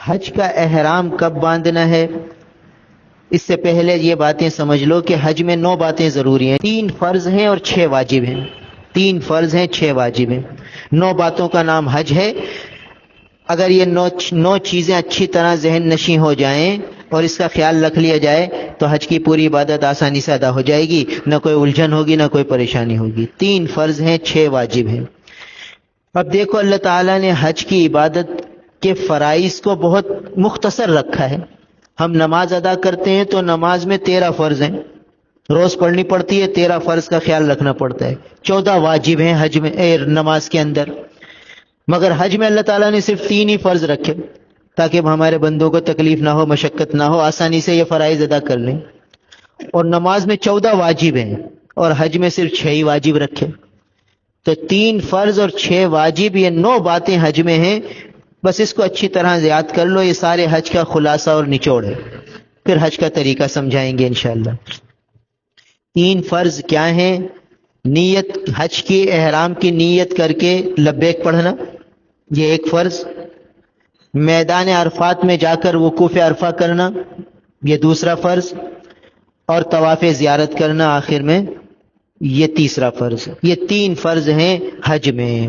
حج کا احرام کب باندھنا ہے؟ اس سے پہلے یہ باتیں سمجھ لو کہ حج میں 9 باتیں ضروری ہیں، 3 فرض ہیں اور 6 واجب ہیں۔ 3 فرض ہیں، 6 واجب ہیں، 9 باتوں کا نام حج ہے۔ اگر یہ 9 چیزیں اچھی طرح ذہن نشیں ہو جائیں اور اس کا خیال رکھ لیا جائے تو حج کی پوری عبادت آسانی سے ادا ہو جائے گی، نہ کوئی الجھن ہوگی، نہ کوئی پریشانی ہوگی۔ 3 فرض ہیں، 6 واجب ہیں۔ اب دیکھو اللہ تعالیٰ نے حج کی عبادت کے فرائض کو بہت مختصر رکھا ہے۔ ہم نماز ادا کرتے ہیں تو نماز میں 13 فرض ہیں، روز پڑھنی پڑتی ہے، 13 فرض کا خیال رکھنا پڑتا ہے، 14 واجب ہیں حج میں نماز کے اندر۔ مگر حج میں اللہ تعالیٰ نے صرف 3 ہی فرض رکھے تاکہ ہمارے بندوں کو تکلیف نہ ہو، مشقت نہ ہو، آسانی سے یہ فرائض ادا کر لیں۔ اور نماز میں 14 واجب ہیں اور حج میں صرف 6 ہی واجب رکھے۔ تو 3 فرض اور 6 واجب، یہ 9 باتیں حج میں ہیں۔ بس اس کو اچھی طرح یاد کر لو، یہ سارے حج کا خلاصہ اور نچوڑ ہے۔ پھر حج کا طریقہ سمجھائیں گے انشاءاللہ۔ 3 فرض کیا ہیں؟ نیت، حج کی احرام کی نیت کر کے لبیک پڑھنا، یہ ایک فرض۔ میدان عرفات میں جا کر وقوف عرفہ کرنا، یہ دوسرا فرض۔ اور طواف زیارت کرنا آخر میں، یہ تیسرا فرض۔ یہ 3 فرض ہیں حج میں۔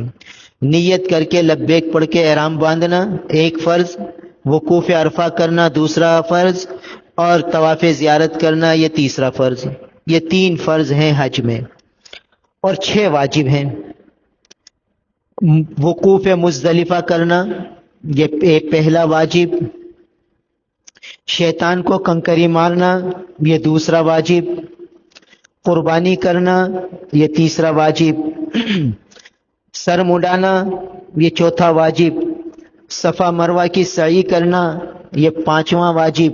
نیت کر کے لبیک پڑھ کے احرام باندھنا ایک فرض، وقوف عرفہ کرنا دوسرا فرض، اور طواف زیارت کرنا یہ تیسرا فرض۔ یہ 3 فرض ہیں حج میں، اور 6 واجب ہیں۔ وقوف مزدلفہ کرنا، یہ ایک پہلا واجب۔ شیطان کو کنکری مارنا، یہ دوسرا واجب۔ قربانی کرنا، یہ تیسرا واجب۔ سر مڈانا، یہ چوتھا واجب۔ صفا مروہ کی سعی کرنا، یہ 5واں واجب۔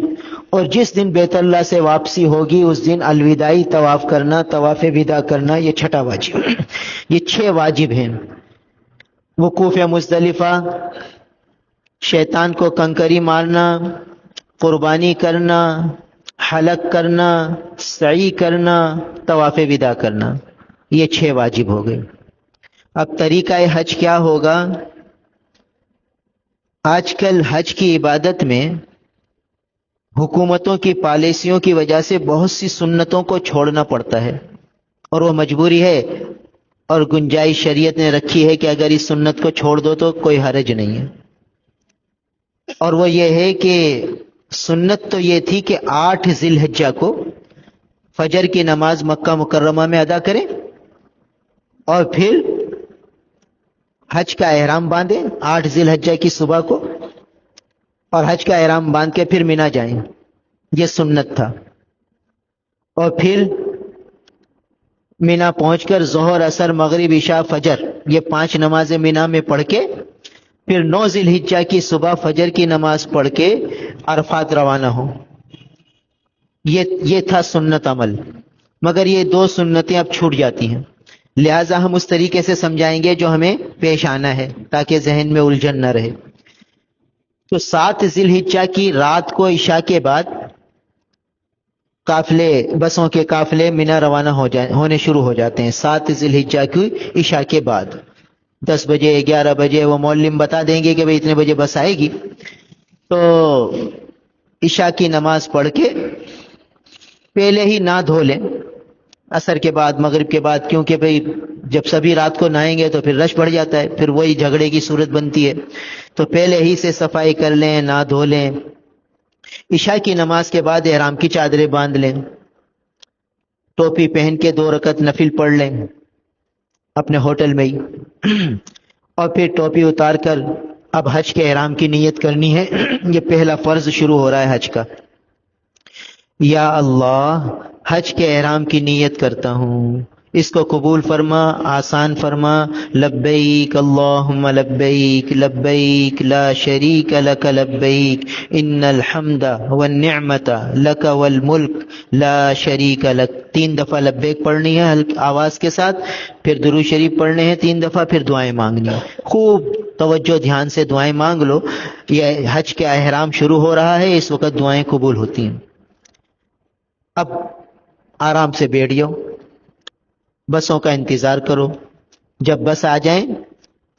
اور جس دن بیت اللہ سے واپسی ہوگی اس دن الوداعی طواف کرنا، طواف وداع کرنا، یہ 6واں واجب۔ یہ 6 واجب ہیں۔ وقوف مزدلفہ، شیطان کو کنکری مارنا، قربانی کرنا، حلق کرنا، سعی کرنا، طواف وداع کرنا، یہ 6 واجب ہو گئے۔ اب طریقہ حج کیا ہوگا؟ آج کل حج کی عبادت میں حکومتوں کی پالیسیوں کی وجہ سے بہت سی سنتوں کو چھوڑنا پڑتا ہے، اور وہ مجبوری ہے، اور گنجائش شریعت نے رکھی ہے کہ اگر اس سنت کو چھوڑ دو تو کوئی حرج نہیں ہے۔ اور وہ یہ ہے کہ سنت تو یہ تھی کہ 8 ذی الحجہ کو فجر کی نماز مکہ مکرمہ میں ادا کریں اور پھر حج کا احرام باندھیں 8 ذی الحجہ کی صبح کو، اور حج کا احرام باندھ کے پھر مینا جائیں، یہ سنت تھا۔ اور پھر مینا پہنچ کر ظہر، عصر، مغرب، عشاء، فجر، یہ 5 نمازیں مینا میں پڑھ کے پھر 9 ذی الحجہ کی صبح فجر کی نماز پڑھ کے عرفات روانہ ہو۔ یہ تھا سنت عمل، مگر یہ 2 سنتیں اب چھوٹ جاتی ہیں، لہٰذا ہم اس طریقے سے سمجھائیں گے جو ہمیں پیش آنا ہے تاکہ ذہن میں الجھن نہ رہے۔ تو 7 ذی الحجہ کی رات کو عشاء کے بعد قافلے، بسوں کے قافلے مینا روانہ ہونے شروع ہو جاتے ہیں۔ 7 ذی الحجہ کی عشاء کے بعد 10 بجے 11 بجے وہ مولم بتا دیں گے کہ بھئی اتنے بجے بس آئے گی، تو عشاء کی نماز پڑھ کے پہلے ہی نہا دھو لیں، عصر کے بعد، مغرب کے بعد، کیونکہ بھئی جب سبھی رات کو نہائیں گے تو پھر رش بڑھ جاتا ہے، پھر وہی جھگڑے کی صورت بنتی ہے، تو پہلے ہی سے صفائی کر لیں، نہا دھو لیں۔ عشاء کی نماز کے بعد احرام کی چادریں باندھ لیں، ٹوپی پہن کے 2 رکعت نفل پڑھ لیں اپنے ہوٹل میں ہی، اور پھر ٹوپی اتار کر اب حج کے احرام کی نیت کرنی ہے۔ یہ پہلا فرض شروع ہو رہا ہے حج کا۔ یا اللہ، حج کے احرام کی نیت کرتا ہوں، اس کو قبول فرما، آسان فرما۔ لبیک اللہم لبیک، لبیک لا شریک لک لبیک، ان الحمد والنعمت لک والملک لا شریک لک۔ 3 دفعہ لبیک پڑھنی ہے آواز کے ساتھ، پھر درود شریف پڑھنے ہیں 3 دفعہ، پھر دعائیں مانگنی ہیں۔ خوب توجہ دھیان سے دعائیں مانگ لو، یہ حج کا احرام شروع ہو رہا ہے، اس وقت دعائیں قبول ہوتی ہیں۔ اب آرام سے بیٹھ جاؤ، بسوں کا انتظار کرو، جب بس آ جائیں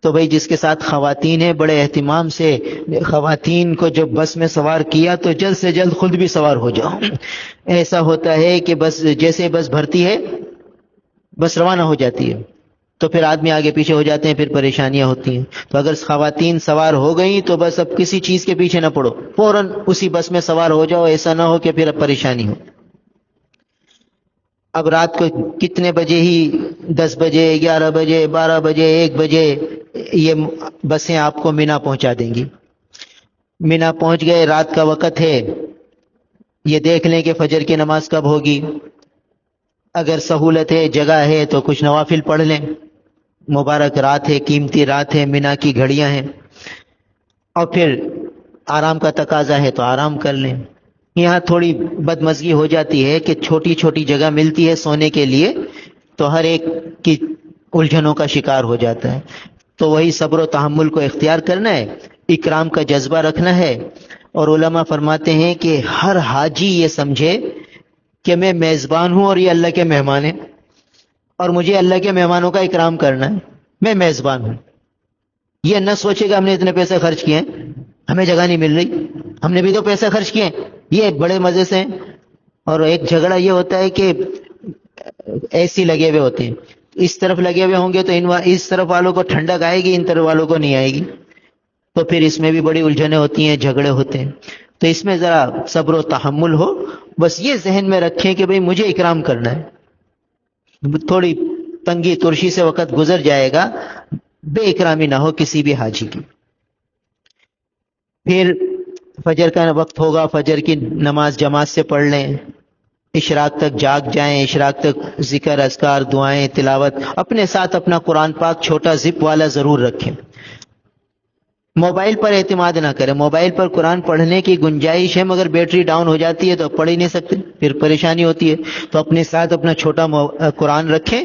تو بھائی جس کے ساتھ خواتین ہیں بڑے اہتمام سے خواتین کو جب بس میں سوار کیا تو جلد سے جلد خود بھی سوار ہو جاؤ. ایسا ہوتا ہے کہ بس جیسے بس بھرتی ہے بس روانہ ہو جاتی ہے تو پھر آدمی آگے پیچھے ہو جاتے ہیں، پھر پریشانیاں ہوتی ہیں. تو اگر خواتین سوار ہو گئیں تو بس اب کسی چیز کے پیچھے نہ پڑو، فوراً اسی بس میں سوار ہو جاؤ، ایسا نہ ہو کہ پھر اب پریشانی ہو. اب رات کو کتنے بجے ہی 10 بجے 11 بجے 12 بجے 1 بجے یہ بسیں آپ کو مینا پہنچا دیں گی. مینا پہنچ گئے، رات کا وقت ہے، یہ دیکھ لیں کہ فجر کی نماز کب ہوگی. اگر سہولت ہے جگہ ہے تو کچھ نوافل پڑھ لیں، مبارک رات ہے، قیمتی رات ہے، مینا کی گھڑیاں ہیں. اور پھر آرام کا تقاضا ہے تو آرام کر لیں. یہاں تھوڑی بدمزگی ہو جاتی ہے کہ چھوٹی چھوٹی جگہ ملتی ہے سونے کے لیے تو ہر ایک کی الجھنوں کا شکار ہو جاتا ہے. تو وہی صبر و تحمل کو اختیار کرنا ہے، اکرام کا جذبہ رکھنا ہے. اور علماء فرماتے ہیں کہ ہر حاجی یہ سمجھے کہ میں میزبان ہوں اور یہ اللہ کے مہمان ہیں، اور مجھے اللہ کے مہمانوں کا اکرام کرنا ہے. میں میزبان ہوں، یہ نہ سوچے کہ ہم نے اتنے پیسے خرچ کیے ہیں، ہمیں جگہ نہیں مل رہی، ہم نے بھی تو پیسے خرچ کیے ہیں. یہ بڑے مزے سے ہیں. اور ایک جھگڑا یہ ہوتا ہے کہ ایسی لگے ہوئے ہوتے ہیں، اس طرف لگے ہوئے ہوں گے تو اس طرف والوں کو ٹھنڈک آئے گی، ان طرف والوں کو نہیں آئے گی، تو پھر اس میں بھی بڑی الجھنیں ہوتی ہیں، جھگڑے ہوتے ہیں. تو اس میں ذرا صبر و تحمل ہو. بس یہ ذہن میں رکھیں کہ بھئی مجھے اکرام کرنا ہے. تھوڑی تنگی ترشی سے وقت گزر جائے گا، بے اکرامی نہ ہو کسی بھی حاجی کی. پھر فجر کا وقت ہوگا، فجر کی نماز جماعت سے پڑھ لیں، اشراق تک جاگ جائیں، اشراق تک ذکر اذکار دعائیں تلاوت. اپنے ساتھ اپنا قرآن پاک چھوٹا زپ والا ضرور رکھیں. موبائل پر اعتماد نہ کریں، موبائل پر قرآن پڑھنے کی گنجائش ہے مگر بیٹری ڈاؤن ہو جاتی ہے تو پڑھ ہی نہیں سکتے، پھر پریشانی ہوتی ہے. تو اپنے ساتھ اپنا چھوٹا قرآن رکھیں،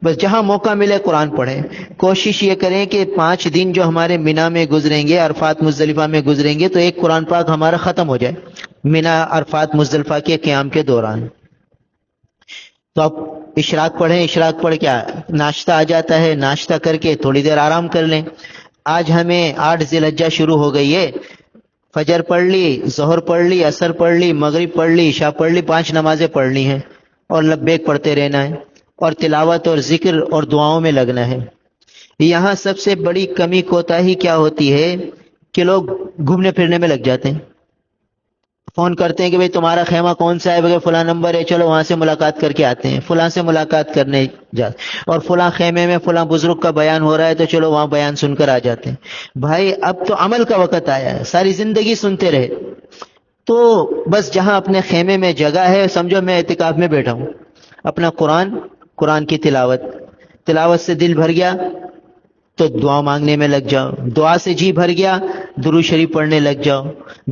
بس جہاں موقع ملے قرآن پڑھیں. کوشش یہ کریں کہ 5 دن جو ہمارے مینا میں گزریں گے، عرفات مزدلفہ میں گزریں گے، تو ایک قرآن پاک ہمارا ختم ہو جائے مینا عرفات مزدلفہ کے قیام کے دوران. تو آپ اشراق پڑھیں، اشراق پڑھ کے ناشتہ آ جاتا ہے، ناشتہ کر کے تھوڑی دیر آرام کر لیں. آج ہمیں 8 ذی الحجہ شروع ہو گئی ہے، فجر پڑھ لی، ظہر پڑھ لی، عصر پڑھ لی، مغرب پڑھ لی، عشاء پڑھ لی، 5 نمازیں پڑھنی ہیں اور لبیک پڑھتے رہنا ہے اور تلاوت اور ذکر اور دعاؤں میں لگنا ہے. یہاں سب سے بڑی کمی کوتاہی کیا ہوتی ہے کہ لوگ گھومنے پھرنے میں لگ جاتے ہیں. فون کرتے ہیں کہ بھئی تمہارا خیمہ کون سا ہے، بغیر فلاں نمبر ہے، چلو وہاں سے ملاقات کر کے آتے ہیں، فلاں سے ملاقات کرنے جاتے، اور فلاں خیمے میں فلاں بزرگ کا بیان ہو رہا ہے تو چلو وہاں بیان سن کر آ جاتے ہیں. بھائی اب تو عمل کا وقت آیا ہے، ساری زندگی سنتے رہے تو بس جہاں اپنے خیمے میں جگہ ہے سمجھو میں اعتکاف میں بیٹھا ہوں. اپنا قرآن کی تلاوت سے دل بھر گیا تو دعا مانگنے میں لگ جاؤ، دعا سے جی بھر گیا درود شریف پڑھنے لگ جاؤ،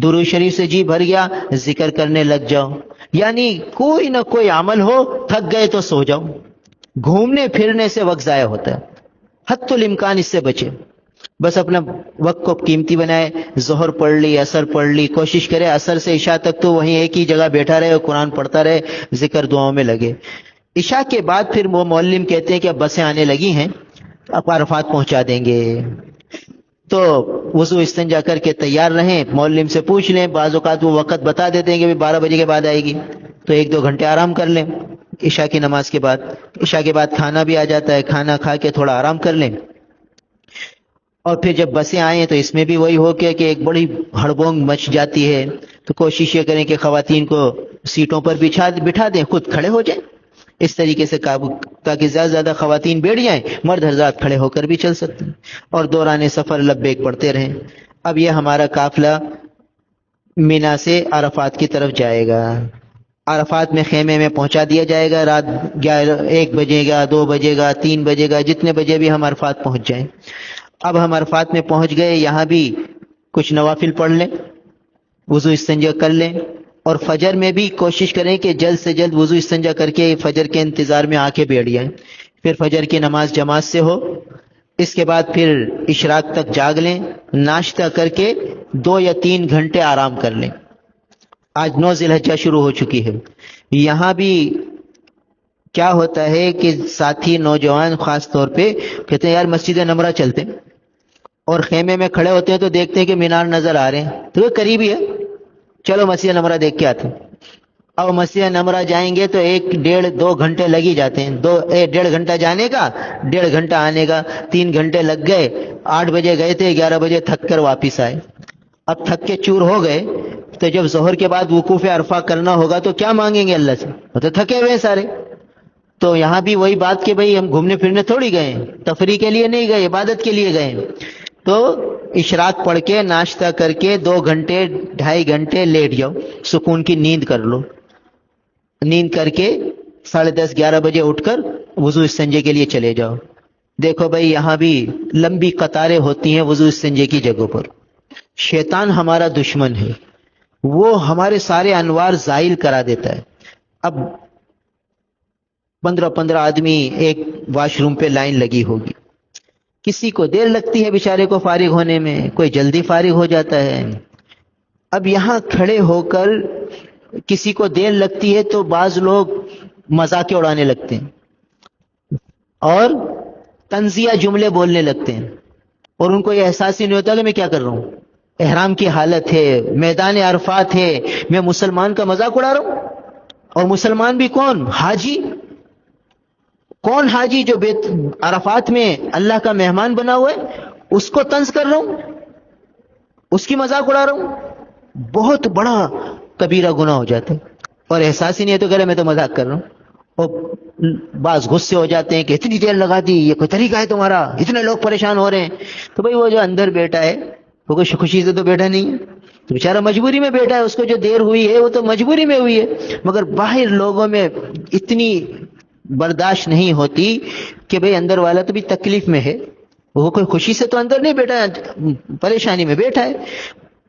درود شریف سے جی بھر گیا ذکر کرنے لگ جاؤ. یعنی کوئی نہ کوئی عمل ہو، تھک گئے تو سو جاؤ. گھومنے پھرنے سے وقت ضائع ہوتا ہے، حتی الامکان اس سے بچے. بس اپنا وقت کو قیمتی بنائے. ظہر پڑھ لی، عصر پڑھ لی، کوشش کرے عصر سے عشاء تک تو وہیں ایک ہی جگہ بیٹھا رہے اور قرآن پڑھتا رہے، ذکر دعاؤں میں لگے. عشاء کے بعد پھر وہ معلم کہتے ہیں کہ اب بسیں آنے لگی ہیں، اب عرفات پہنچا دیں گے. تو وضو استنجا کر کے تیار رہیں، معلم سے پوچھ لیں، بعض اوقات وہ وقت بتا دیتے ہیں کہ 12 بجے کے بعد آئے گی، تو 1-2 گھنٹے آرام کر لیں عشاء کی نماز کے بعد. عشاء کے بعد کھانا بھی آ جاتا ہے، کھانا کھا کے تھوڑا آرام کر لیں. اور پھر جب بسیں آئیں تو اس میں بھی وہی ہو کہ ایک بڑی ہڑبونگ مچ جاتی ہے. تو کوشش یہ کریں کہ خواتین کو سیٹوں پر بٹھا دیں، خود کھڑے ہو جائیں اس طریقے سے تاکہ زیادہ سے زیادہ خواتین بیٹھ جائیں، مرد حضرات کھڑے ہو کر بھی چل سکتے ہیں اور دوران سفر لبیک پڑھتے رہیں. اب یہ ہمارا قافلہ مینا سے عرفات کی طرف جائے گا. عرفات میں خیمے میں پہنچا دیا جائے گا، رات 1 بجے گا، 2 بجے گا، 3 بجے گا، جتنے بجے بھی ہم عرفات پہنچ جائیں. اب ہم عرفات میں پہنچ گئے، یہاں بھی کچھ نوافل پڑھ لیں، وضو استنجا کر لیں، اور فجر میں بھی کوشش کریں کہ جلد سے جلد وضو استنجا کر کے فجر کے انتظار میں آ کے بیٹھ جائیں. پھر فجر کی نماز جماعت سے ہو. اس کے بعد پھر اشراق تک جاگ لیں، ناشتہ کر کے 2 یا 3 گھنٹے آرام کر لیں. آج 9 ذی الحجہ شروع ہو چکی ہے. یہاں بھی کیا ہوتا ہے کہ ساتھی نوجوان خاص طور پہ کہتے ہیں یار مسجد نمرہ چلتے ہیں. اور خیمے میں کھڑے ہوتے ہیں تو دیکھتے ہیں کہ مینار نظر آ رہے ہیں تو وہ قریب ہی ہے، چلو مسجد نمرہ دیکھ کے آتے ہیں۔ اب مسجد نمرہ جائیں گے تو 1.5-2 گھنٹے لگ ہی جاتے ہیں، 1.5 گھنٹہ جانے کا، 1.5 گھنٹہ آنے کا، 3 گھنٹے لگ گئے۔ 8 بجے گئے تھے، 11 بجے تھک کر واپس آئے۔ اب تھک کے چور ہو گئے تو جب ظہر کے بعد وقوف عرفہ کرنا ہوگا تو کیا مانگیں گے اللہ سے؟ وہ تو تھکے ہوئے ہیں سارے۔ تو یہاں بھی وہی بات کہ بھئی ہم گھومنے پھرنے تھوڑی گئے ہیں، تفریح کے لیے نہیں گئے، عبادت کے لیے گئے ہیں۔ تو اشراق پڑھ کے ناشتہ کر کے 2 گھنٹے 2.5 گھنٹے لیٹ جاؤ، سکون کی نیند کر لو۔ نیند کر کے 10:30 11 بجے اٹھ کر وضو استنجے کے لیے چلے جاؤ۔ دیکھو بھئی یہاں بھی لمبی قطاریں ہوتی ہیں وضو استنجے کی جگہوں پر۔ شیطان ہمارا دشمن ہے، وہ ہمارے سارے انوار زائل کرا دیتا ہے۔ اب 15 آدمی ایک واش روم پہ لائن لگی ہوگی، کسی کو دیر لگتی ہے بیچارے کو فارغ ہونے میں، کوئی جلدی فارغ ہو جاتا ہے۔ اب یہاں کھڑے ہو کر کسی کو دیر لگتی ہے تو بعض لوگ مذاق اڑانے لگتے ہیں اور طنزیہ جملے بولنے لگتے ہیں، اور ان کو یہ احساس ہی نہیں ہوتا کہ میں کیا کر رہا ہوں۔ احرام کی حالت ہے، میدان عرفات ہے، میں مسلمان کا مذاق اڑا رہا ہوں۔ اور مسلمان بھی کون؟ حاجی۔ کون حاجی؟ جو عرفات میں اللہ کا مہمان بنا ہوا ہے، اس کو طنز کر رہا ہوں، اس کی مذاق اڑا رہا ہوں۔ بہت بڑا کبیرہ گناہ ہو جاتا ہے، اور احساس ہی نہیں ہے تو کہہ رہے میں تو مذاق کر رہا ہوں۔ اور بعض غصے ہو جاتے ہیں کہ اتنی دیر لگا دی، یہ کوئی طریقہ ہے تمہارا، اتنے لوگ پریشان ہو رہے ہیں۔ تو بھئی وہ جو اندر بیٹھا ہے وہ کوئی خوشی سے تو بیٹھا نہیں ہے، تو بیچارہ مجبوری میں بیٹھا ہے، اس کو جو دیر ہوئی ہے وہ تو مجبوری میں ہوئی ہے۔ مگر باہر لوگوں میں اتنی برداشت نہیں ہوتی کہ بھئی اندر والا تو بھی تکلیف میں ہے، وہ کوئی خوشی سے تو اندر نہیں بیٹھا ہے، پریشانی میں بیٹھا ہے۔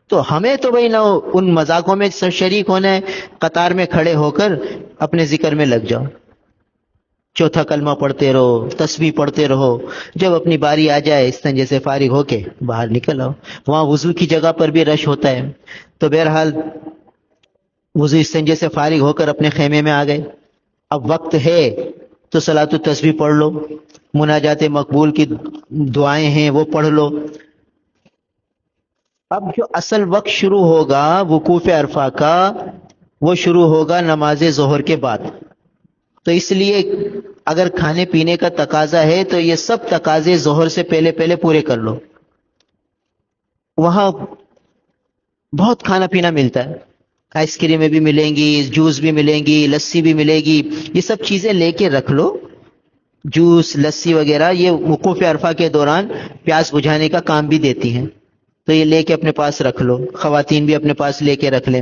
تو ہمیں تو بھئی نہ ان مذاقوں میں شریک ہونا ہے، قطار میں کھڑے ہو کر اپنے ذکر میں لگ جاؤ، چوتھا کلمہ پڑھتے رہو، تسبیح پڑھتے رہو۔ جب اپنی باری آ جائے استنجے سے فارغ ہو کے باہر نکل آؤ۔ وہاں وضو کی جگہ پر بھی رش ہوتا ہے، تو بہرحال وضو استنجے سے فارغ ہو کر اپنے خیمے میں آ گئے۔ اب وقت ہے تو صلاۃ التسبیح پڑھ لو، مناجات مقبول کی دعائیں ہیں وہ پڑھ لو۔ اب جو اصل وقت شروع ہوگا وقوف عرفہ کا، وہ شروع ہوگا نماز ظہر کے بعد۔ تو اس لیے اگر کھانے پینے کا تقاضا ہے تو یہ سب تقاضے ظہر سے پہلے پہلے پورے کر لو۔ وہاں بہت کھانا پینا ملتا ہے، آئس کریمیں بھی ملیں گی، جوس بھی ملیں گی، لسی بھی ملے گی، یہ سب چیزیں لے کے رکھ لو۔ جوس، لسی وغیرہ یہ وقوف عرفہ کے دوران پیاس بجھانے کا کام بھی دیتی ہیں، تو یہ لے کے اپنے پاس رکھ لو، خواتین بھی اپنے پاس لے کے رکھ لیں۔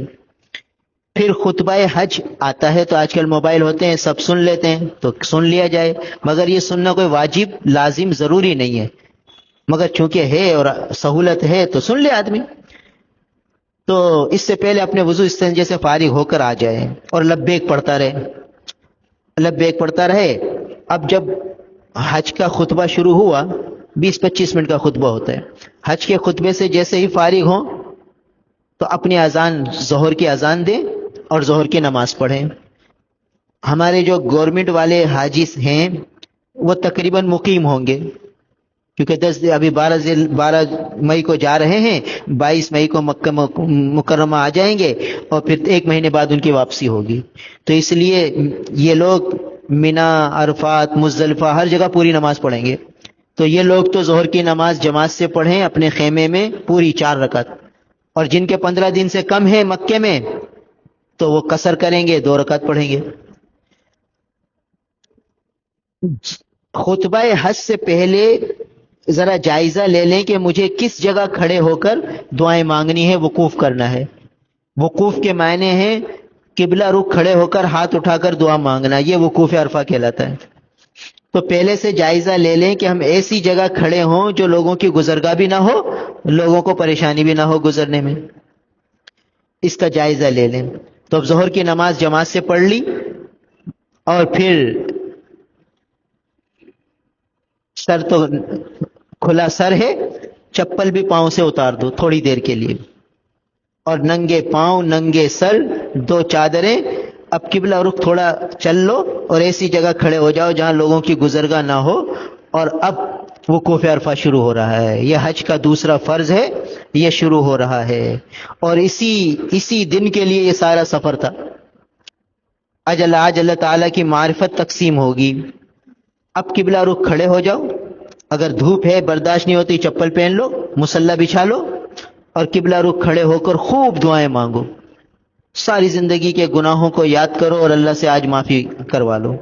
پھر خطبہ حج آتا ہے تو آج کل موبائل ہوتے ہیں، سب سن لیتے ہیں تو سن لیا جائے، مگر یہ سننا کوئی واجب لازم ضروری نہیں ہے، مگر چونکہ ہے اور سہولت ہے تو سن لے آدمی۔ تو اس سے پہلے اپنے وضو استنجے سے فارغ ہو کر آ جائے اور لبیک پڑھتا رہے، لبیک پڑھتا رہے۔ اب جب حج کا خطبہ شروع ہوا، 20-25 منٹ کا خطبہ ہوتا ہے، حج کے خطبے سے جیسے ہی فارغ ہوں تو اپنی اذان، ظہر کی اذان دیں اور ظہر کی نماز پڑھیں۔ ہمارے جو گورنمنٹ والے حاجی ہیں وہ تقریباً مقیم ہوں گے، کیونکہ ابھی 12 مئی کو جا رہے ہیں، 22 مئی کو مکہ مکرمہ آ جائیں گے اور پھر 1 مہینے بعد ان کی واپسی ہوگی۔ تو اس لیے یہ لوگ مینا، عرفات، مزدلفہ ہر جگہ پوری نماز پڑھیں گے۔ تو یہ لوگ تو ظہر کی نماز جماعت سے پڑھیں اپنے خیمے میں پوری 4 رکعت، اور جن کے 15 دن سے کم ہے مکے میں تو وہ قصر کریں گے، 2 رکعت پڑھیں گے۔ خطبہ حج سے پہلے ذرا جائزہ لے لیں کہ مجھے کس جگہ کھڑے ہو کر دعائیں مانگنی ہے، وقوف کرنا ہے۔ وقوف کے معنی ہیں قبلہ رخ کھڑے ہو کر ہاتھ اٹھا کر دعا مانگنا، یہ وقوف عرفہ کہلاتا ہے۔ تو پہلے سے جائزہ لے لیں کہ ہم ایسی جگہ کھڑے ہوں جو لوگوں کی گزرگاہ بھی نہ ہو، لوگوں کو پریشانی بھی نہ ہو گزرنے میں، اس کا جائزہ لے لیں۔ تو اب ظہر کی نماز جماعت سے پڑھ لی، اور پھر سر تو کھلا سر ہے، چپل بھی پاؤں سے اتار دو تھوڑی دیر کے لیے، اور ننگے پاؤں، ننگے سر، 2 چادریں۔ اب قبلہ رخ تھوڑا چل لو اور ایسی جگہ کھڑے ہو جاؤ جہاں لوگوں کی گزرگاہ نہ ہو، اور اب وقوف عرفہ شروع ہو رہا ہے، یہ حج کا دوسرا فرض ہے، یہ شروع ہو رہا ہے، اور اسی دن کے لیے یہ سارا سفر تھا۔ آج اللہ تعالیٰ کی معرفت تقسیم ہوگی۔ اب قبلہ رخ کھڑے ہو جاؤ، اگر دھوپ ہے برداشت نہیں ہوتی چپل پہن لو، مصلی بچھا لو، اور قبلہ رخ کھڑے ہو کر خوب دعائیں مانگو، ساری زندگی کے گناہوں کو یاد کرو اور اللہ سے آج معافی کروا لو۔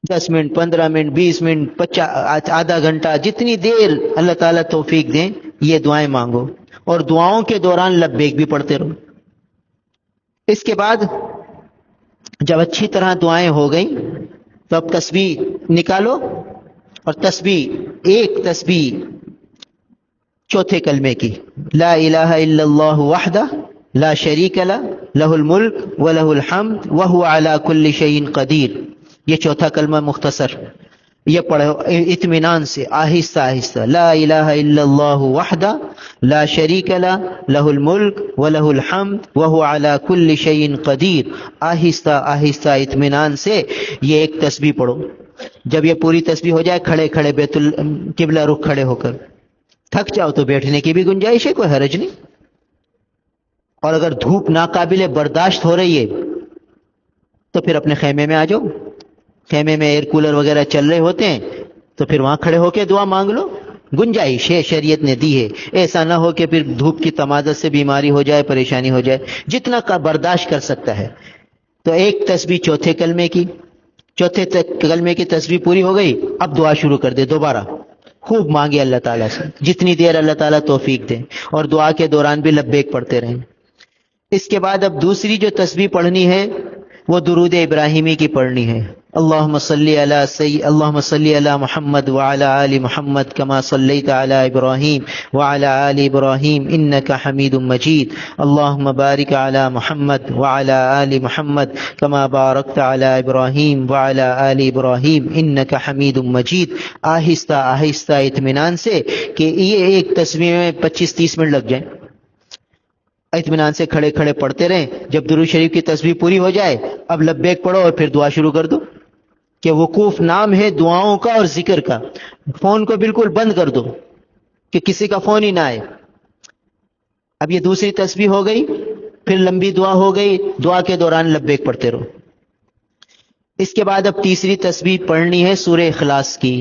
10 منٹ، 15 منٹ، 20 منٹ، 50، آدھا گھنٹہ، جتنی دیر اللہ تعالیٰ توفیق دیں یہ دعائیں مانگو، اور دعاؤں کے دوران لبیک بھی پڑھتے رہو۔ اس کے بعد جب اچھی طرح دعائیں ہو گئیں تو اب تسبیح نکالو، اور ایک تسبیح چوتھے کلمے کی، لا الہ الا اللہ وحدہ لا شریک لہ لہ الملک ولہ الحمد وہو علی کل شیء قدیر، یہ چوتھا کلمہ مختصر، یہ پڑھو اطمینان سے، آہستہ آہستہ، لا الہ الا اللہ وحدہ لا شریک لہ لہ الملک ولہ الحمد وہو علی کل شیء قدیر، آہستہ آہستہ اطمینان سے یہ ایک تسبیح پڑھو۔ جب یہ پوری تسبیح ہو جائے، کھڑے کھڑے قبلہ رخ کھڑے ہو کر، تھک جاؤ تو بیٹھنے کی بھی گنجائش ہے، کوئی حرج نہیں، اور اگر دھوپ ناقابل برداشت ہو رہی ہے تو پھر اپنے خیمے میں آ جاؤ، خیمے میں ایئر کولر وغیرہ چل رہے ہوتے ہیں تو پھر وہاں کھڑے ہو کے دعا مانگ لو، گنجائش ہے، شریعت نے دی ہے، ایسا نہ ہو کہ پھر دھوپ کی تمازت سے بیماری ہو جائے، پریشانی ہو جائے، جتنا کا برداشت کر سکتا ہے۔ تو ایک تسبیح چوتھے کلمے کی، چوتھے کلمے کی تسبیح پوری ہو گئی، اب دعا شروع کر دے، دوبارہ خوب مانگے اللہ تعالیٰ سے، جتنی دیر اللہ تعالیٰ توفیق دے، اور دعا کے دوران بھی لبیک پڑھتے رہیں۔ اس کے بعد اب دوسری جو تسبیح پڑھنی ہے وہ درود ابراہیمی کی پڑھنی ہے، اللہم صلی علی محمد وعلی آل محمد کما صلیت علی ابراہیم وعلی آل ابراہیم انک حمید مجید، اللہم بارک علی محمد وعلی آل محمد کما بارکت علی ابراہیم وعلی آل ابراہیم انک حمید مجید، آہستہ آہستہ اطمینان سے، کہ یہ ایک تسبیح میں 25-30 منٹ لگ جائیں، اطمینان سے کھڑے کھڑے پڑھتے رہیں۔ جب درود شریف کی تسبیح پوری ہو جائے اب لبیک پڑھو اور پھر دعا شروع کر دو، کہ وقوف نام ہے دعاؤں کا اور ذکر کا، فون کو بالکل بند کر دو کہ کسی کا فون ہی نہ آئے۔ اب یہ دوسری تسبیح ہو گئی، پھر لمبی دعا ہو گئی، دعا کے دوران لبیک پڑھتے رہو۔ اس کے بعد اب تیسری تسبیح پڑھنی ہے سورہ اخلاص کی،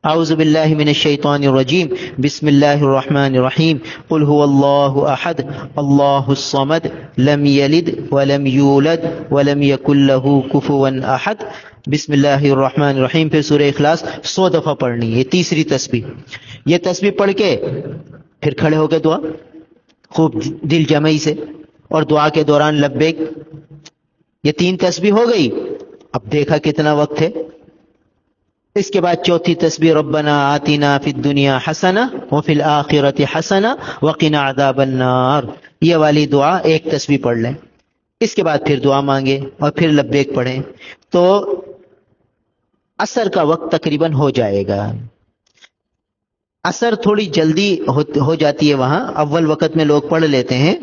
اعوذ باللہ من الشیطان الرجیم، بسم اللہ الرحمن الرحیم، قل هو اللہ احد اللہ الصمد لم یلد ولم یولد ولم یکن لہ کفوا احد، بسم اللہ الرحمن الرحیم، پھر سورہ اخلاص 100 دفعہ پڑھنی ہے، یہ تیسری تسبیح۔ یہ تسبیح پڑھ کے پھر کھڑے ہو کے دعا خوب دل جمعی سے، اور دعا کے دوران لبیک۔ یہ 3 تسبیح ہو گئی، اب دیکھا کتنا وقت ہے۔ اس کے بعد چوتھی تسبیح، ربنا آتنا فی الدنیا حسنہ وفی الآخرۃ حسنہ وقنا عذاب النار، یہ والی دعا ایک تسبیح پڑھ لیں۔ اس کے بعد پھر دعا مانگے اور پھر لبیک پڑھیں، تو عصر کا وقت تقریباً ہو جائے گا۔ عصر تھوڑی جلدی ہو جاتی ہے، وہاں اول وقت میں لوگ پڑھ لیتے ہیں،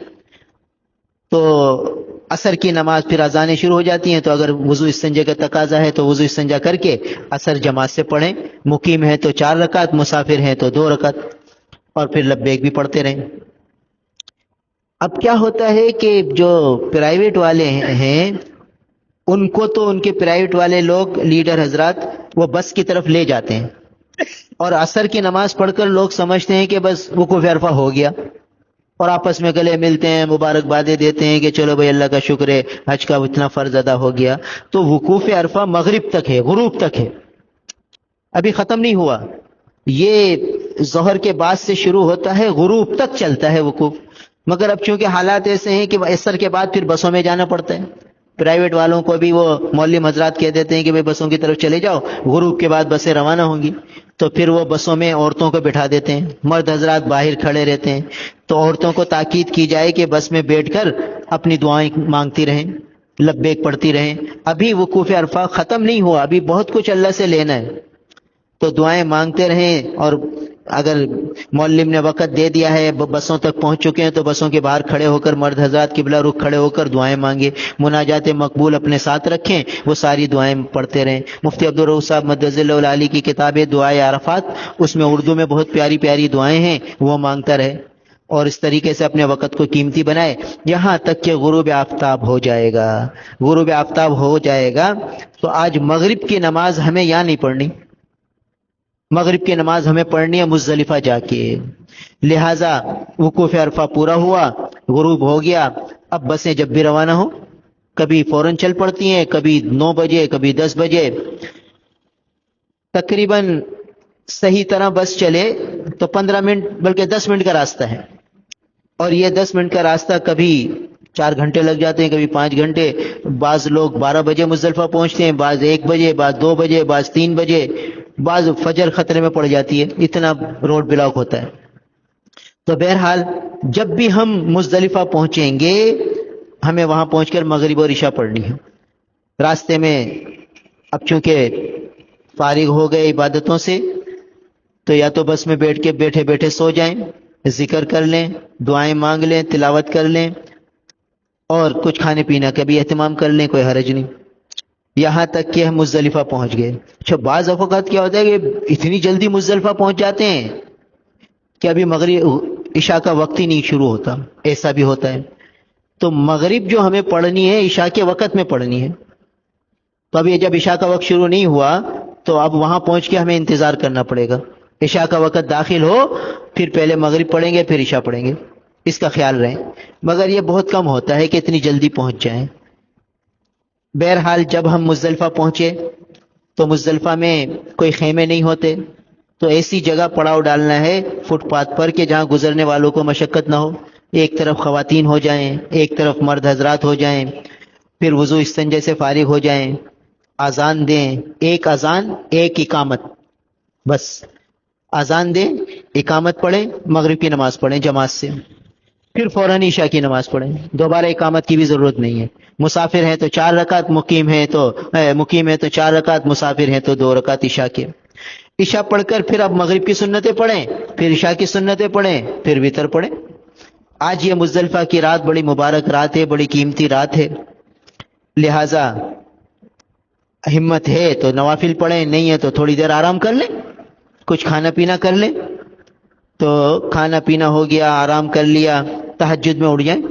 تو عصر کی نماز پھر اذانیں شروع ہو جاتی ہیں، تو اگر وضو استنجا کا تقاضا ہے تو وضو استنجا کر کے عصر جماعت سے پڑھیں، مقیم ہے تو 4 رکعت، مسافر ہیں تو 2 رکعت، اور پھر لبیک بھی پڑھتے رہیں۔ اب کیا ہوتا ہے کہ جو پرائیویٹ والے ہیں ان کو تو ان کے پرائیویٹ والے لوگ لیڈر حضرات وہ بس کی طرف لے جاتے ہیں، اور عصر کی نماز پڑھ کر لوگ سمجھتے ہیں کہ بس وقوف عرفہ ہو گیا، اور آپس میں گلے ملتے ہیں، مبارکبادیں دیتے ہیں کہ چلو بھائی اللہ کا شکر ہے، حج کا اتنا فرض ادا ہو گیا۔ تو وقوف عرفہ مغرب تک ہے، غروب تک ہے، ابھی ختم نہیں ہوا۔ یہ ظہر کے بعد سے شروع ہوتا ہے، غروب تک چلتا ہے وقوف، مگر اب چونکہ حالات ایسے ہیں کہ عصر کے بعد پھر بسوں میں جانا پڑتا ہے، پرائیویٹ والوں کو بھی وہ مولم حضرات کہہ دیتے ہیں کہ بھائی بسوں کی طرف چلے جاؤ، غروب کے بعد بسیں روانہ ہوں گی، تو پھر وہ بسوں میں عورتوں کو بٹھا دیتے ہیں، مرد حضرات باہر کھڑے رہتے ہیں، تو عورتوں کو تاکید کی جائے کہ بس میں بیٹھ کر اپنی دعائیں مانگتی رہیں، لبیک پڑھتی رہیں، ابھی وقوف عرفہ ختم نہیں ہوا، ابھی بہت کچھ اللہ سے لینا ہے، تو دعائیں مانگتے رہیں اور اگر مولم نے وقت دے دیا ہے، بسوں تک پہنچ چکے ہیں، تو بسوں کے باہر کھڑے ہو کر مرد حضرات قبلہ رخ کھڑے ہو کر دعائیں مانگے، مناجات مقبول اپنے ساتھ رکھیں، وہ ساری دعائیں پڑھتے رہیں۔ مفتی عبدالرؤف صاحب مدظ اللہ العالی کی کتاب ہے دعائے عرفات، اس میں اردو میں بہت پیاری پیاری دعائیں ہیں، وہ مانگتا رہے اور اس طریقے سے اپنے وقت کو قیمتی بنائے، یہاں تک کہ غروب آفتاب ہو جائے گا۔ غروب آفتاب ہو جائے گا تو آج مغرب کی نماز ہمیں یہاں نہیں پڑھنی، مغرب کی نماز ہمیں پڑھنی ہے مزدلفہ جا کے۔ لہٰذا وقوف عرفہ پورا ہوا، غروب ہو گیا، اب بسیں جب بھی روانہ ہوں، کبھی فوراً چل پڑتی ہیں، کبھی 9 بجے، کبھی 10 بجے، تقریباً صحیح طرح بس چلے تو 15 منٹ بلکہ 10 منٹ کا راستہ ہے، اور یہ 10 منٹ کا راستہ کبھی 4 گھنٹے لگ جاتے ہیں، کبھی 5 گھنٹے۔ بعض لوگ 12 بجے مزدلفہ پہنچتے ہیں، بعض 1 بجے، بعض 2 بجے، بعض 3 بجے، بعض فجر خطرے میں پڑ جاتی ہے، اتنا روڈ بلاک ہوتا ہے۔ تو بہرحال جب بھی ہم مزدلفہ پہنچیں گے، ہمیں وہاں پہنچ کر مغرب اور عشاء پڑھنی ہے۔ راستے میں اب چونکہ فارغ ہو گئے عبادتوں سے، تو یا تو بس میں بیٹھ کے بیٹھے بیٹھے سو جائیں، ذکر کر لیں، دعائیں مانگ لیں، تلاوت کر لیں، اور کچھ کھانے پینے کا بھی اہتمام کر لیں، کوئی حرج نہیں، یہاں تک کہ ہم مزدلفہ پہنچ گئے۔ اچھا، بعض اوقات کیا ہوتا ہے کہ اتنی جلدی مزدلفہ پہنچ جاتے ہیں کہ ابھی مغرب عشاء کا وقت ہی نہیں شروع ہوتا، ایسا بھی ہوتا ہے۔ تو مغرب جو ہمیں پڑھنی ہے عشاء کے وقت میں پڑھنی ہے، تو ابھی جب عشاء کا وقت شروع نہیں ہوا تو اب وہاں پہنچ کے ہمیں انتظار کرنا پڑے گا، عشاء کا وقت داخل ہو پھر پہلے مغرب پڑھیں گے پھر عشاء پڑھیں گے، اس کا خیال رہیں، مگر یہ بہت کم ہوتا ہے کہ اتنی جلدی پہنچ جائیں۔ بہرحال جب ہم مزدلفہ پہنچے تو مزدلفہ میں کوئی خیمے نہیں ہوتے، تو ایسی جگہ پڑاؤ ڈالنا ہے فٹ پاتھ پر کہ جہاں گزرنے والوں کو مشقت نہ ہو، ایک طرف خواتین ہو جائیں، ایک طرف مرد حضرات ہو جائیں، پھر وضو استنجے سے فارغ ہو جائیں، اذان دیں، ایک اذان ایک اقامت، بس اذان دیں، اقامت پڑھیں، مغرب کی نماز پڑھیں جماعت سے، پھر فوراً عشاء کی نماز پڑھیں، دوبارہ اقامت کی بھی ضرورت نہیں ہے۔ مسافر ہے تو 4 رکعت، مقیم ہے تو 4 رکعت، مسافر ہے تو 2 رکعت عشاء کے۔ عشاء پڑھ کر پھر اب مغرب کی سنتیں پڑھیں، پھر عشاء کی سنتیں پڑھیں، پھر وتر پڑھیں۔ آج یہ مزدلفہ کی رات بڑی مبارک رات ہے، بڑی قیمتی رات ہے، لہٰذا ہمت ہے تو نوافل پڑھیں، نہیں ہے تو تھوڑی دیر آرام کر لیں، کچھ کھانا پینا کر لیں، تو کھانا پینا ہو گیا، آرام کر لیا، تہجد میں اٹھ جائیں،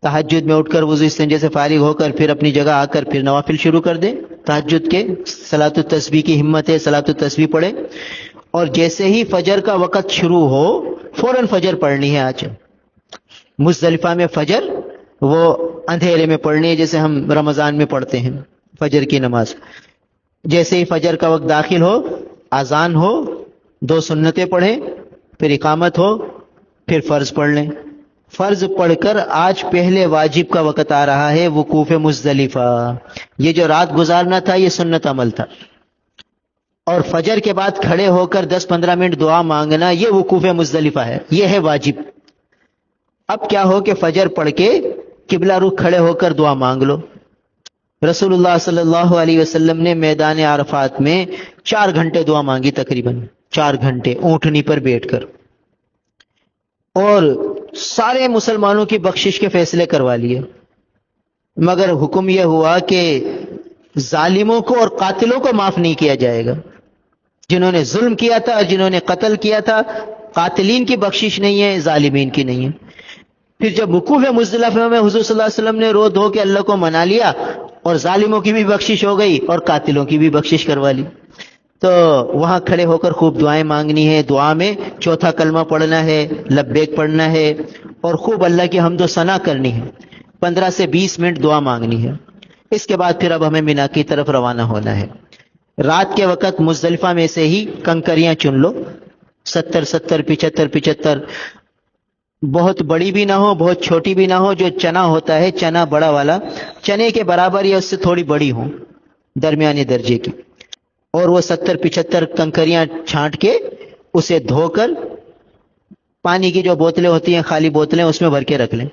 تہجد میں اٹھ کر وضو استنجے سے فارغ ہو کر پھر اپنی جگہ آ کر پھر نوافل شروع کر دیں تہجد کے۔ صلاۃ التسبیح کی ہمت ہے، صلاۃ التسبیح پڑھیں، اور جیسے ہی فجر کا وقت شروع ہو فوراً فجر پڑھنی ہے۔ آج مزدلفہ میں فجر وہ اندھیرے میں پڑھنی ہے، جیسے ہم رمضان میں پڑھتے ہیں فجر کی نماز۔ جیسے ہی فجر کا وقت داخل ہو، اذان ہو، 2 سنتیں پڑھیں، پھر اقامت ہو، پھر فرض پڑھ لیں۔ فرض پڑھ کر آج پہلے واجب کا وقت آ رہا ہے، وقوف مزدلفہ۔ یہ جو رات گزارنا تھا یہ سنت عمل تھا، اور فجر کے بعد کھڑے ہو کر 10-15 منٹ دعا مانگنا یہ وقوف مزدلفہ ہے، یہ ہے واجب۔ اب کیا ہو کہ فجر پڑھ کے قبلہ رخ کھڑے ہو کر دعا مانگ لو۔ رسول اللہ صلی اللہ علیہ وسلم نے میدان عرفات میں 4 گھنٹے دعا مانگی، تقریباً 4 گھنٹے اونٹنی پر بیٹھ کر، اور سارے مسلمانوں کی بخشش کے فیصلے کروا لیے، مگر حکم یہ ہوا کہ ظالموں کو اور قاتلوں کو معاف نہیں کیا جائے گا۔ جنہوں نے ظلم کیا تھا، جنہوں نے قتل کیا تھا، قاتلین کی بخشش نہیں ہے، ظالمین کی نہیں ہے۔ پھر جب وقوف مزدلفہ میں حضور صلی اللہ علیہ وسلم نے رو دھو کے اللہ کو منا لیا، اور ظالموں کی بھی بخشش ہو گئی اور قاتلوں کی بھی بخشش کروا لی، تو وہاں کھڑے ہو کر خوب دعائیں مانگنی ہے۔ دعا میں 4تھا کلمہ پڑھنا ہے، لبیک پڑھنا ہے، اور خوب اللہ کی حمد و ثنا کرنی ہے۔ 15 سے 20 منٹ دعا مانگنی ہے۔ اس کے بعد پھر اب ہمیں مینا کی طرف روانہ ہونا ہے۔ رات کے وقت مزدلفہ میں سے ہی کنکریاں چن لو، 70 75، بہت بڑی بھی نہ ہو بہت چھوٹی بھی نہ ہو، جو چنا ہوتا ہے چنا بڑا والا، چنے کے برابر یا اس سے تھوڑی بڑی ہو، درمیانے درجے کی، اور وہ 70-75 کنکریاں چھانٹ کے اسے دھو کر پانی کی جو بوتلیں ہوتی ہیں، خالی بوتلیں، اس میں بھر کے رکھ لیں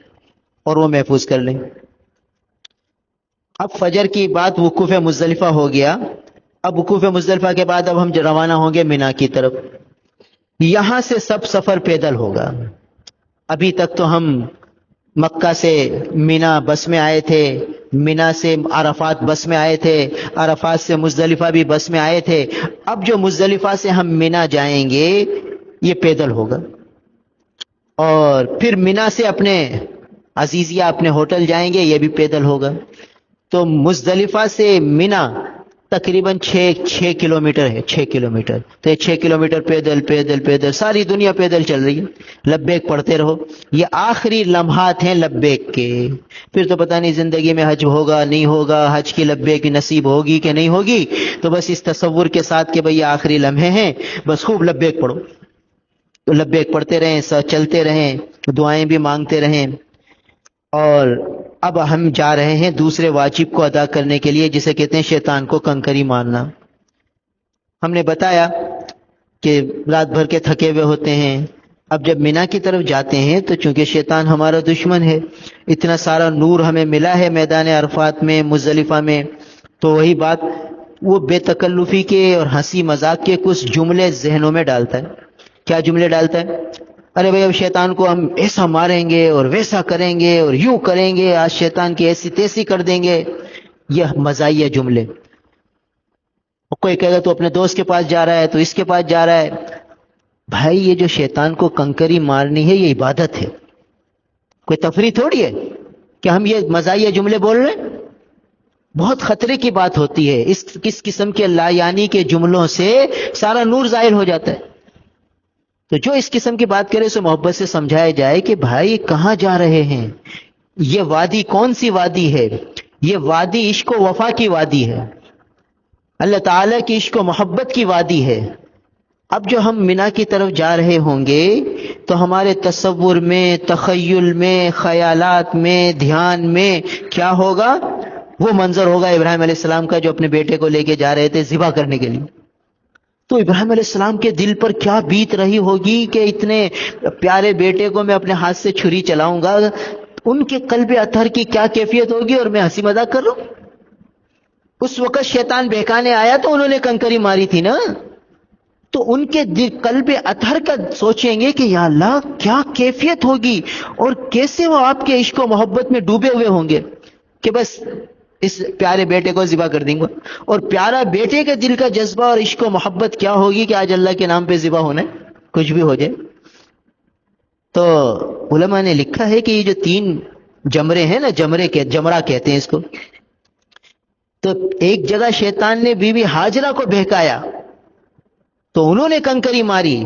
اور وہ محفوظ کر لیں۔ اب فجر کی بات وقوف مزدلفہ ہو گیا۔ اب وقوف مزدلفہ کے بعد اب ہم روانہ ہوں گے مینا کی طرف۔ یہاں سے سب سفر پیدل ہوگا. ابھی تک تو ہم مکہ سے مینا بس میں آئے تھے، مینا سے عرفات بس میں آئے تھے، عرفات سے مزدلفہ بھی بس میں آئے تھے. اب جو مزدلفہ سے ہم مینا جائیں گے یہ پیدل ہوگا، اور پھر مینا سے اپنے عزیزیہ اپنے ہوٹل جائیں گے، یہ بھی پیدل ہوگا. تو مزدلفہ سے مینا تقریباً 6 کلومیٹر ہے، 6 کلومیٹر. تو یہ 6 کلومیٹر پیدل پیدل پیدل، ساری دنیا پیدل چل رہی ہے. لبیک پڑھتے رہو. یہ آخری لمحات ہیں لبیک کے. پھر تو پتہ نہیں زندگی میں حج ہوگا نہیں ہوگا، حج کی لبیک نصیب ہوگی کہ نہیں ہوگی. تو بس اس تصور کے ساتھ کہ بھئی آخری لمحے ہیں، بس خوب لبیک پڑھو. تو لبیک پڑھتے رہیں، چلتے رہیں، دعائیں بھی مانگتے رہیں. اور اب ہم جا رہے ہیں دوسرے واجب کو ادا کرنے کے لیے، جسے کہتے ہیں شیطان کو کنکری مارنا. ہم نے بتایا کہ رات بھر کے تھکے ہوئے ہوتے ہیں. اب جب مینا کی طرف جاتے ہیں تو چونکہ شیطان ہمارا دشمن ہے، اتنا سارا نور ہمیں ملا ہے میدان عرفات میں، مزدلفہ میں، تو وہی بات وہ بے تکلفی کے اور ہنسی مذاق کے کچھ جملے ذہنوں میں ڈالتا ہے. کیا جملے ڈالتا ہے؟ ارے بھائی اب شیطان کو ہم ایسا ماریں گے اور ویسا کریں گے اور یوں کریں گے، آج شیطان کی ایسی تیسی کر دیں گے. یہ مزاحیہ جملے. کوئی کہے گا تو اپنے دوست کے پاس جا رہا ہے، تو اس کے پاس جا رہا ہے. بھائی یہ جو شیطان کو کنکری مارنی ہے یہ عبادت ہے، کوئی تفریح تھوڑی ہے کہ ہم یہ مزاحیہ جملے بول رہے ہیں. بہت خطرے کی بات ہوتی ہے. کس قسم کے لا یعنی کے جملوں سے سارا نور ظاہر ہو جاتا ہے. تو جو اس قسم کی بات کرے اسے محبت سے سمجھایا جائے کہ بھائی کہاں جا رہے ہیں، یہ وادی کون سی وادی ہے؟ یہ وادی عشق و وفا کی وادی ہے، اللہ تعالیٰ کی عشق و محبت کی وادی ہے. اب جو ہم مینا کی طرف جا رہے ہوں گے تو ہمارے تصور میں، تخیل میں، خیالات میں، دھیان میں کیا ہوگا؟ وہ منظر ہوگا ابراہیم علیہ السلام کا جو اپنے بیٹے کو لے کے جا رہے تھے ذبح کرنے کے لیے. تو ابراہیم علیہ السلام کے دل پر کیا بیت رہی ہوگی کہ اتنے پیارے بیٹے کو میں اپنے ہاتھ سے چھری چلاؤں گا. ان کے قلب اطہر کی کیا کیفیت ہوگی، اور میں ہنسی مذاق کر رہا ہوں. اس وقت شیطان بہکانے آیا تو انہوں نے کنکری ماری تھی نا. تو ان کے قلب اطہر کا سوچیں گے کہ یا اللہ کیا کیفیت ہوگی، اور کیسے وہ آپ کے عشق و محبت میں ڈوبے ہوئے ہوں گے کہ بس اس پیارے بیٹے کو ذبح کر دیں گے. اور پیارا بیٹے کے دل کا جذبہ اور عشق و محبت کیا ہوگی کہ آج اللہ کے نام پہ ذبح ہونا ہے، کچھ بھی ہو جائے. تو علماء نے لکھا ہے کہ یہ جو 3 جمرے ہیں نا، جمرہ کہتے ہیں اس کو. تو ایک جگہ شیطان نے بی بی ہاجرہ کو بہکایا تو انہوں نے کنکری ماری.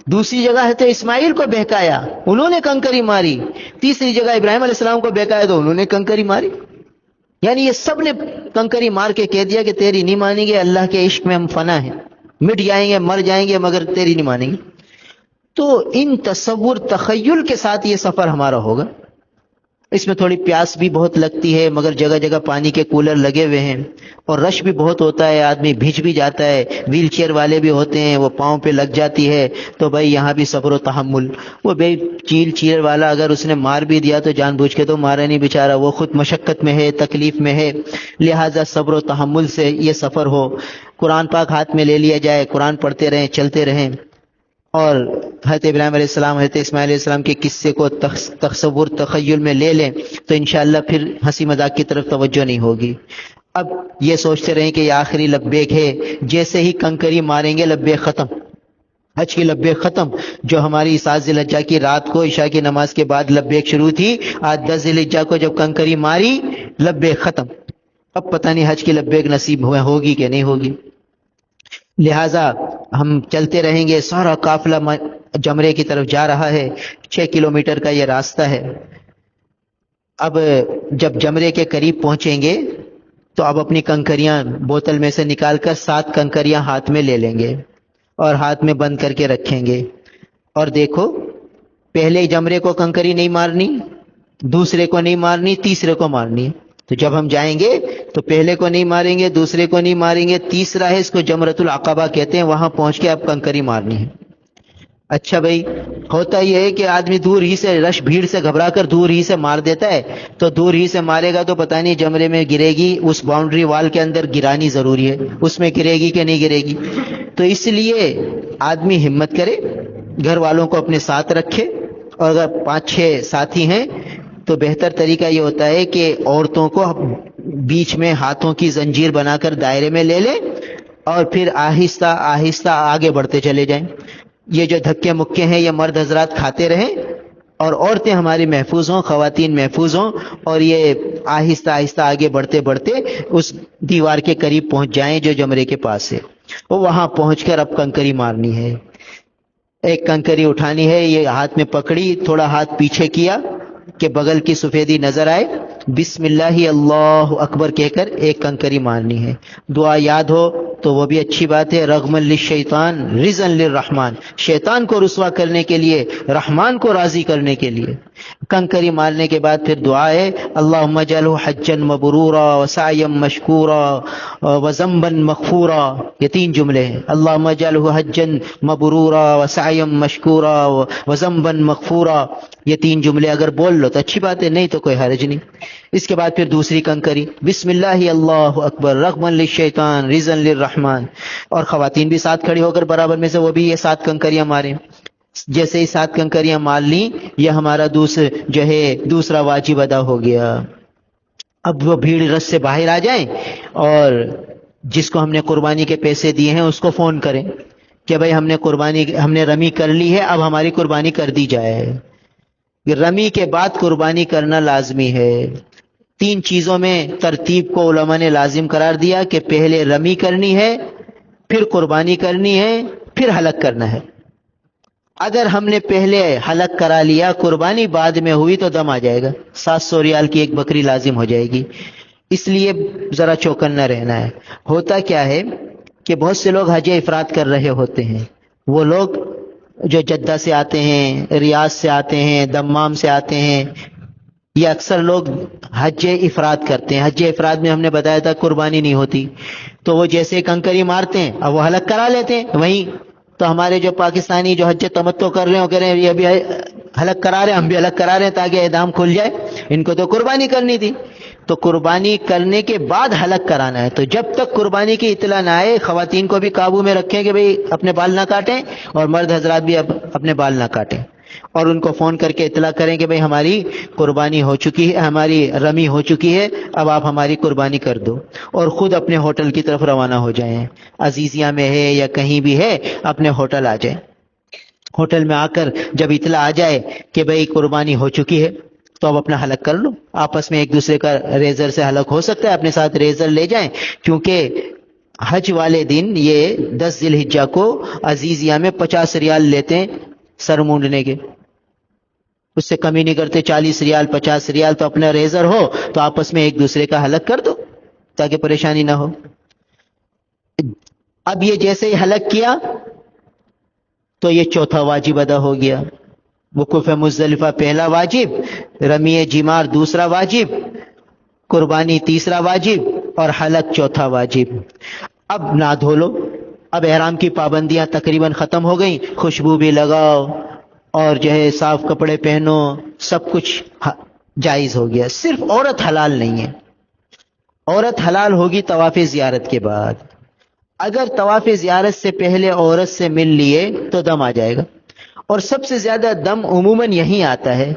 دوسری جگہ حضرت اسماعیل کو بہکایا، انہوں نے کنکری ماری. تیسری جگہ ابراہیم علیہ السلام کو بہکایا تو انہوں نے کنکری ماری. یعنی یہ سب نے کنکری مار کے کہہ دیا کہ تیری نہیں مانیں گے، اللہ کے عشق میں ہم فنا ہیں، مٹ جائیں گے، مر جائیں گے، مگر تیری نہیں مانیں گے. تو ان تصور تخیل کے ساتھ یہ سفر ہمارا ہوگا. اس میں تھوڑی پیاس بھی بہت لگتی ہے، مگر جگہ جگہ پانی کے کولر لگے ہوئے ہیں، اور رش بھی بہت ہوتا ہے، آدمی بھیج بھی جاتا ہے. ویل چیئر والے بھی ہوتے ہیں، وہ پاؤں پہ لگ جاتی ہے. تو بھائی یہاں بھی صبر و تحمل. وہ بھائی چیئر والا اگر اس نے مار بھی دیا تو جان بوجھ کے تو مارا نہیں بیچارہ، وہ خود مشقت میں ہے، تکلیف میں ہے. لہٰذا صبر و تحمل سے یہ سفر ہو. قرآن پاک ہاتھ میں لے لیا جائے، قرآن پڑھتے رہیں، چلتے رہیں. اور حضرت ابراہیم علیہ السلام، حضرت اسماعیل علیہ السلام کے قصے کو تصور تخیل میں لے لیں تو انشاءاللہ پھر ہنسی مذاق کی طرف توجہ نہیں ہوگی. اب یہ سوچتے رہیں کہ یہ آخری لبیک ہے، جیسے ہی کنکری ماریں گے لبیک ختم، حج کی لبیک ختم. جو ہماری 7 ذی الحجہ کی رات کو عشاء کی نماز کے بعد لبیک شروع تھی، آج 10 ذی الحجہ کو جب کنکری ماری لبیک ختم. اب پتہ نہیں حج کی لبیک نصیب ہوگی کہ نہیں ہوگی. لہٰذا ہم چلتے رہیں گے. سارا قافلہ جمرے کی طرف جا رہا ہے. 6 کلومیٹر کا یہ راستہ ہے. اب جب جمرے کے قریب پہنچیں گے تو اب اپنی کنکریاں بوتل میں سے نکال کر 7 کنکریاں ہاتھ میں لے لیں گے اور ہاتھ میں بند کر کے رکھیں گے. اور دیکھو پہلے جمرے کو کنکری نہیں مارنی، دوسرے کو نہیں مارنی، تیسرے کو مارنی. تو جب ہم جائیں گے تو پہلے کو نہیں ماریں گے، دوسرے کو نہیں ماریں گے، تیسرا ہے، اس کو جمرۃ العقبہ کہتے ہیں، وہاں پہنچ کے اب کنکری مارنی ہے. اچھا بھائی، ہوتا یہ ہے کہ آدمی دور ہی سے رش بھیڑ سے گھبرا کر دور ہی سے مار دیتا ہے. تو دور ہی سے مارے گا تو پتہ نہیں جمرے میں گرے گی، اس باؤنڈری وال کے اندر گرانی ضروری ہے، اس میں گرے گی کہ نہیں گرے گی. تو اس لیے آدمی ہمت کرے گھر والوں کو اپنے ساتھ رکھے، اور اگر 5-6 ساتھی ہیں تو بہتر طریقہ یہ ہوتا ہے کہ عورتوں کو بیچ میں ہاتھوں کی زنجیر بنا کر دائرے میں لے لیں اور پھر آہستہ آہستہ آگے بڑھتے چلے جائیں۔ یہ جو دھکے مکے ہیں یہ مرد حضرات کھاتے رہیں اور عورتیں ہماری محفوظ ہوں، خواتین محفوظ ہوں، اور یہ آہستہ آہستہ آگے بڑھتے بڑھتے اس دیوار کے قریب پہنچ جائیں جو جمرے کے پاس ہے۔ وہاں پہنچ کر اب کنکری مارنی ہے، ایک کنکری اٹھانی ہے، یہ ہاتھ میں پکڑی، تھوڑا ہاتھ پیچھے کیا کہ بغل کی سفیدی نظر آئے، بسم اللہ اللہ اکبر کہہ کر ایک کنکری مارنی ہے۔ دعا یاد ہو تو وہ بھی اچھی بات ہے، رغم للشیطان رضا للرحمن، شیطان کو رسوا کرنے کے لیے، رحمان کو راضی کرنے کے لیے۔ کنکری مارنے کے بعد پھر دعا ہے، اللہم اجعلہ حجا مبرورا وسعیا مشکورا وذنبا مغفورا، یہ 3 جملے ہیں، اللہم اجعلہ حجا مبرورا وسعیا مشکورا وذنبا مغفورا، یہ 3 جملے اگر بول لو تو اچھی بات ہے، نہیں تو کوئی حرج نہیں۔ اس کے بعد پھر دوسری کنکری، بسم اللہ اللہ اکبر رغما للشیطان رضا للرحمن، اور خواتین بھی ساتھ کھڑی ہو کر برابر میں سے وہ بھی یہ 7 کنکریاں ماریں۔ جیسے ہی 7 کنکریاں مار لیں، یہ ہمارا دوسرا واجب ادا ہو گیا۔ اب وہ بھیڑ رس سے باہر آ جائیں اور جس کو ہم نے قربانی کے پیسے دیے ہیں اس کو فون کریں کہ بھائی ہم نے رمی کر لی ہے، اب ہماری قربانی کر دی جائے۔ رمی کے بعد قربانی کرنا لازمی ہے۔ 3 چیزوں میں ترتیب کو علماء نے لازم قرار دیا کہ پہلے رمی کرنی ہے، پھر قربانی کرنی ہے، پھر حلق کرنا ہے۔ اگر ہم نے پہلے حلق کرا لیا، قربانی بعد میں ہوئی تو دم آ جائے گا، 700 ریال کی ایک بکری لازم ہو جائے گی۔ اس لیے ذرا چوکنا رہنا ہے۔ ہوتا کیا ہے کہ بہت سے لوگ حج افراد کر رہے ہوتے ہیں، وہ لوگ جو جدہ سے آتے ہیں، ریاض سے آتے ہیں، دمام سے آتے ہیں، یہ اکثر لوگ حج افراد کرتے ہیں۔ حج افراد میں ہم نے بتایا تھا قربانی نہیں ہوتی، تو وہ جیسے کنکری مارتے ہیں اب وہ حلق کرا لیتے ہیں وہیں۔ تو ہمارے جو پاکستانی جو حج تمتع کر رہے ہیں وہ کہہ رہے ہیں یہ ابھی حلق کرا رہے ہیں، ہم بھی حلق کرا رہے ہیں تاکہ اعدام کھل جائے، ان کو تو قربانی کرنی تھی۔ تو قربانی کرنے کے بعد حلق کرانا ہے۔ تو جب تک قربانی کی اطلاع نہ آئے، خواتین کو بھی قابو میں رکھیں کہ بھئی اپنے بال نہ کاٹیں، اور مرد حضرات بھی اپنے بال نہ کاٹیں، اور ان کو فون کر کے اطلاع کریں کہ بھئی ہماری قربانی ہو چکی ہے، ہماری رمی ہو چکی ہے، اب آپ ہماری قربانی کر دو، اور خود اپنے ہوٹل کی طرف روانہ ہو جائیں۔ عزیزیہ میں ہے یا کہیں بھی ہے، اپنے ہوٹل آ جائیں۔ ہوٹل میں آ کر جب اطلاع آ جائے کہ بھئی قربانی ہو چکی ہے تو اب اپنا حلق کر لو۔ آپس میں ایک دوسرے کا ریزر سے حلق ہو سکتا ہے، اپنے ساتھ ریزر لے جائیں، کیونکہ حج والے دن یہ 10 ذی الحجہ کو عزیزیہ میں 50 ریال لیتے ہیں سر مونڈنے کے، اس سے کمی نہیں کرتے، 40 ریال 50 ریال۔ تو اپنا ریزر ہو تو آپس میں ایک دوسرے کا حلق کر دو تاکہ پریشانی نہ ہو۔ اب یہ جیسے ہی حلق کیا تو یہ چوتھا واجب ادا ہو گیا۔ وقوف مزدلفہ پہلا واجب، رمی جمار دوسرا واجب، قربانی تیسرا واجب، اور حلق چوتھا واجب۔ اب نہ دھو لو، اب احرام کی پابندیاں تقریباً ختم ہو گئیں، خوشبو بھی لگاؤ اور جو ہے صاف کپڑے پہنو، سب کچھ جائز ہو گیا۔ صرف عورت حلال نہیں ہے، عورت حلال ہوگی طواف زیارت کے بعد۔ اگر طواف زیارت سے پہلے عورت سے مل لیے تو دم آ جائے گا، اور سب سے زیادہ دم عموماً یہیں آتا ہے۔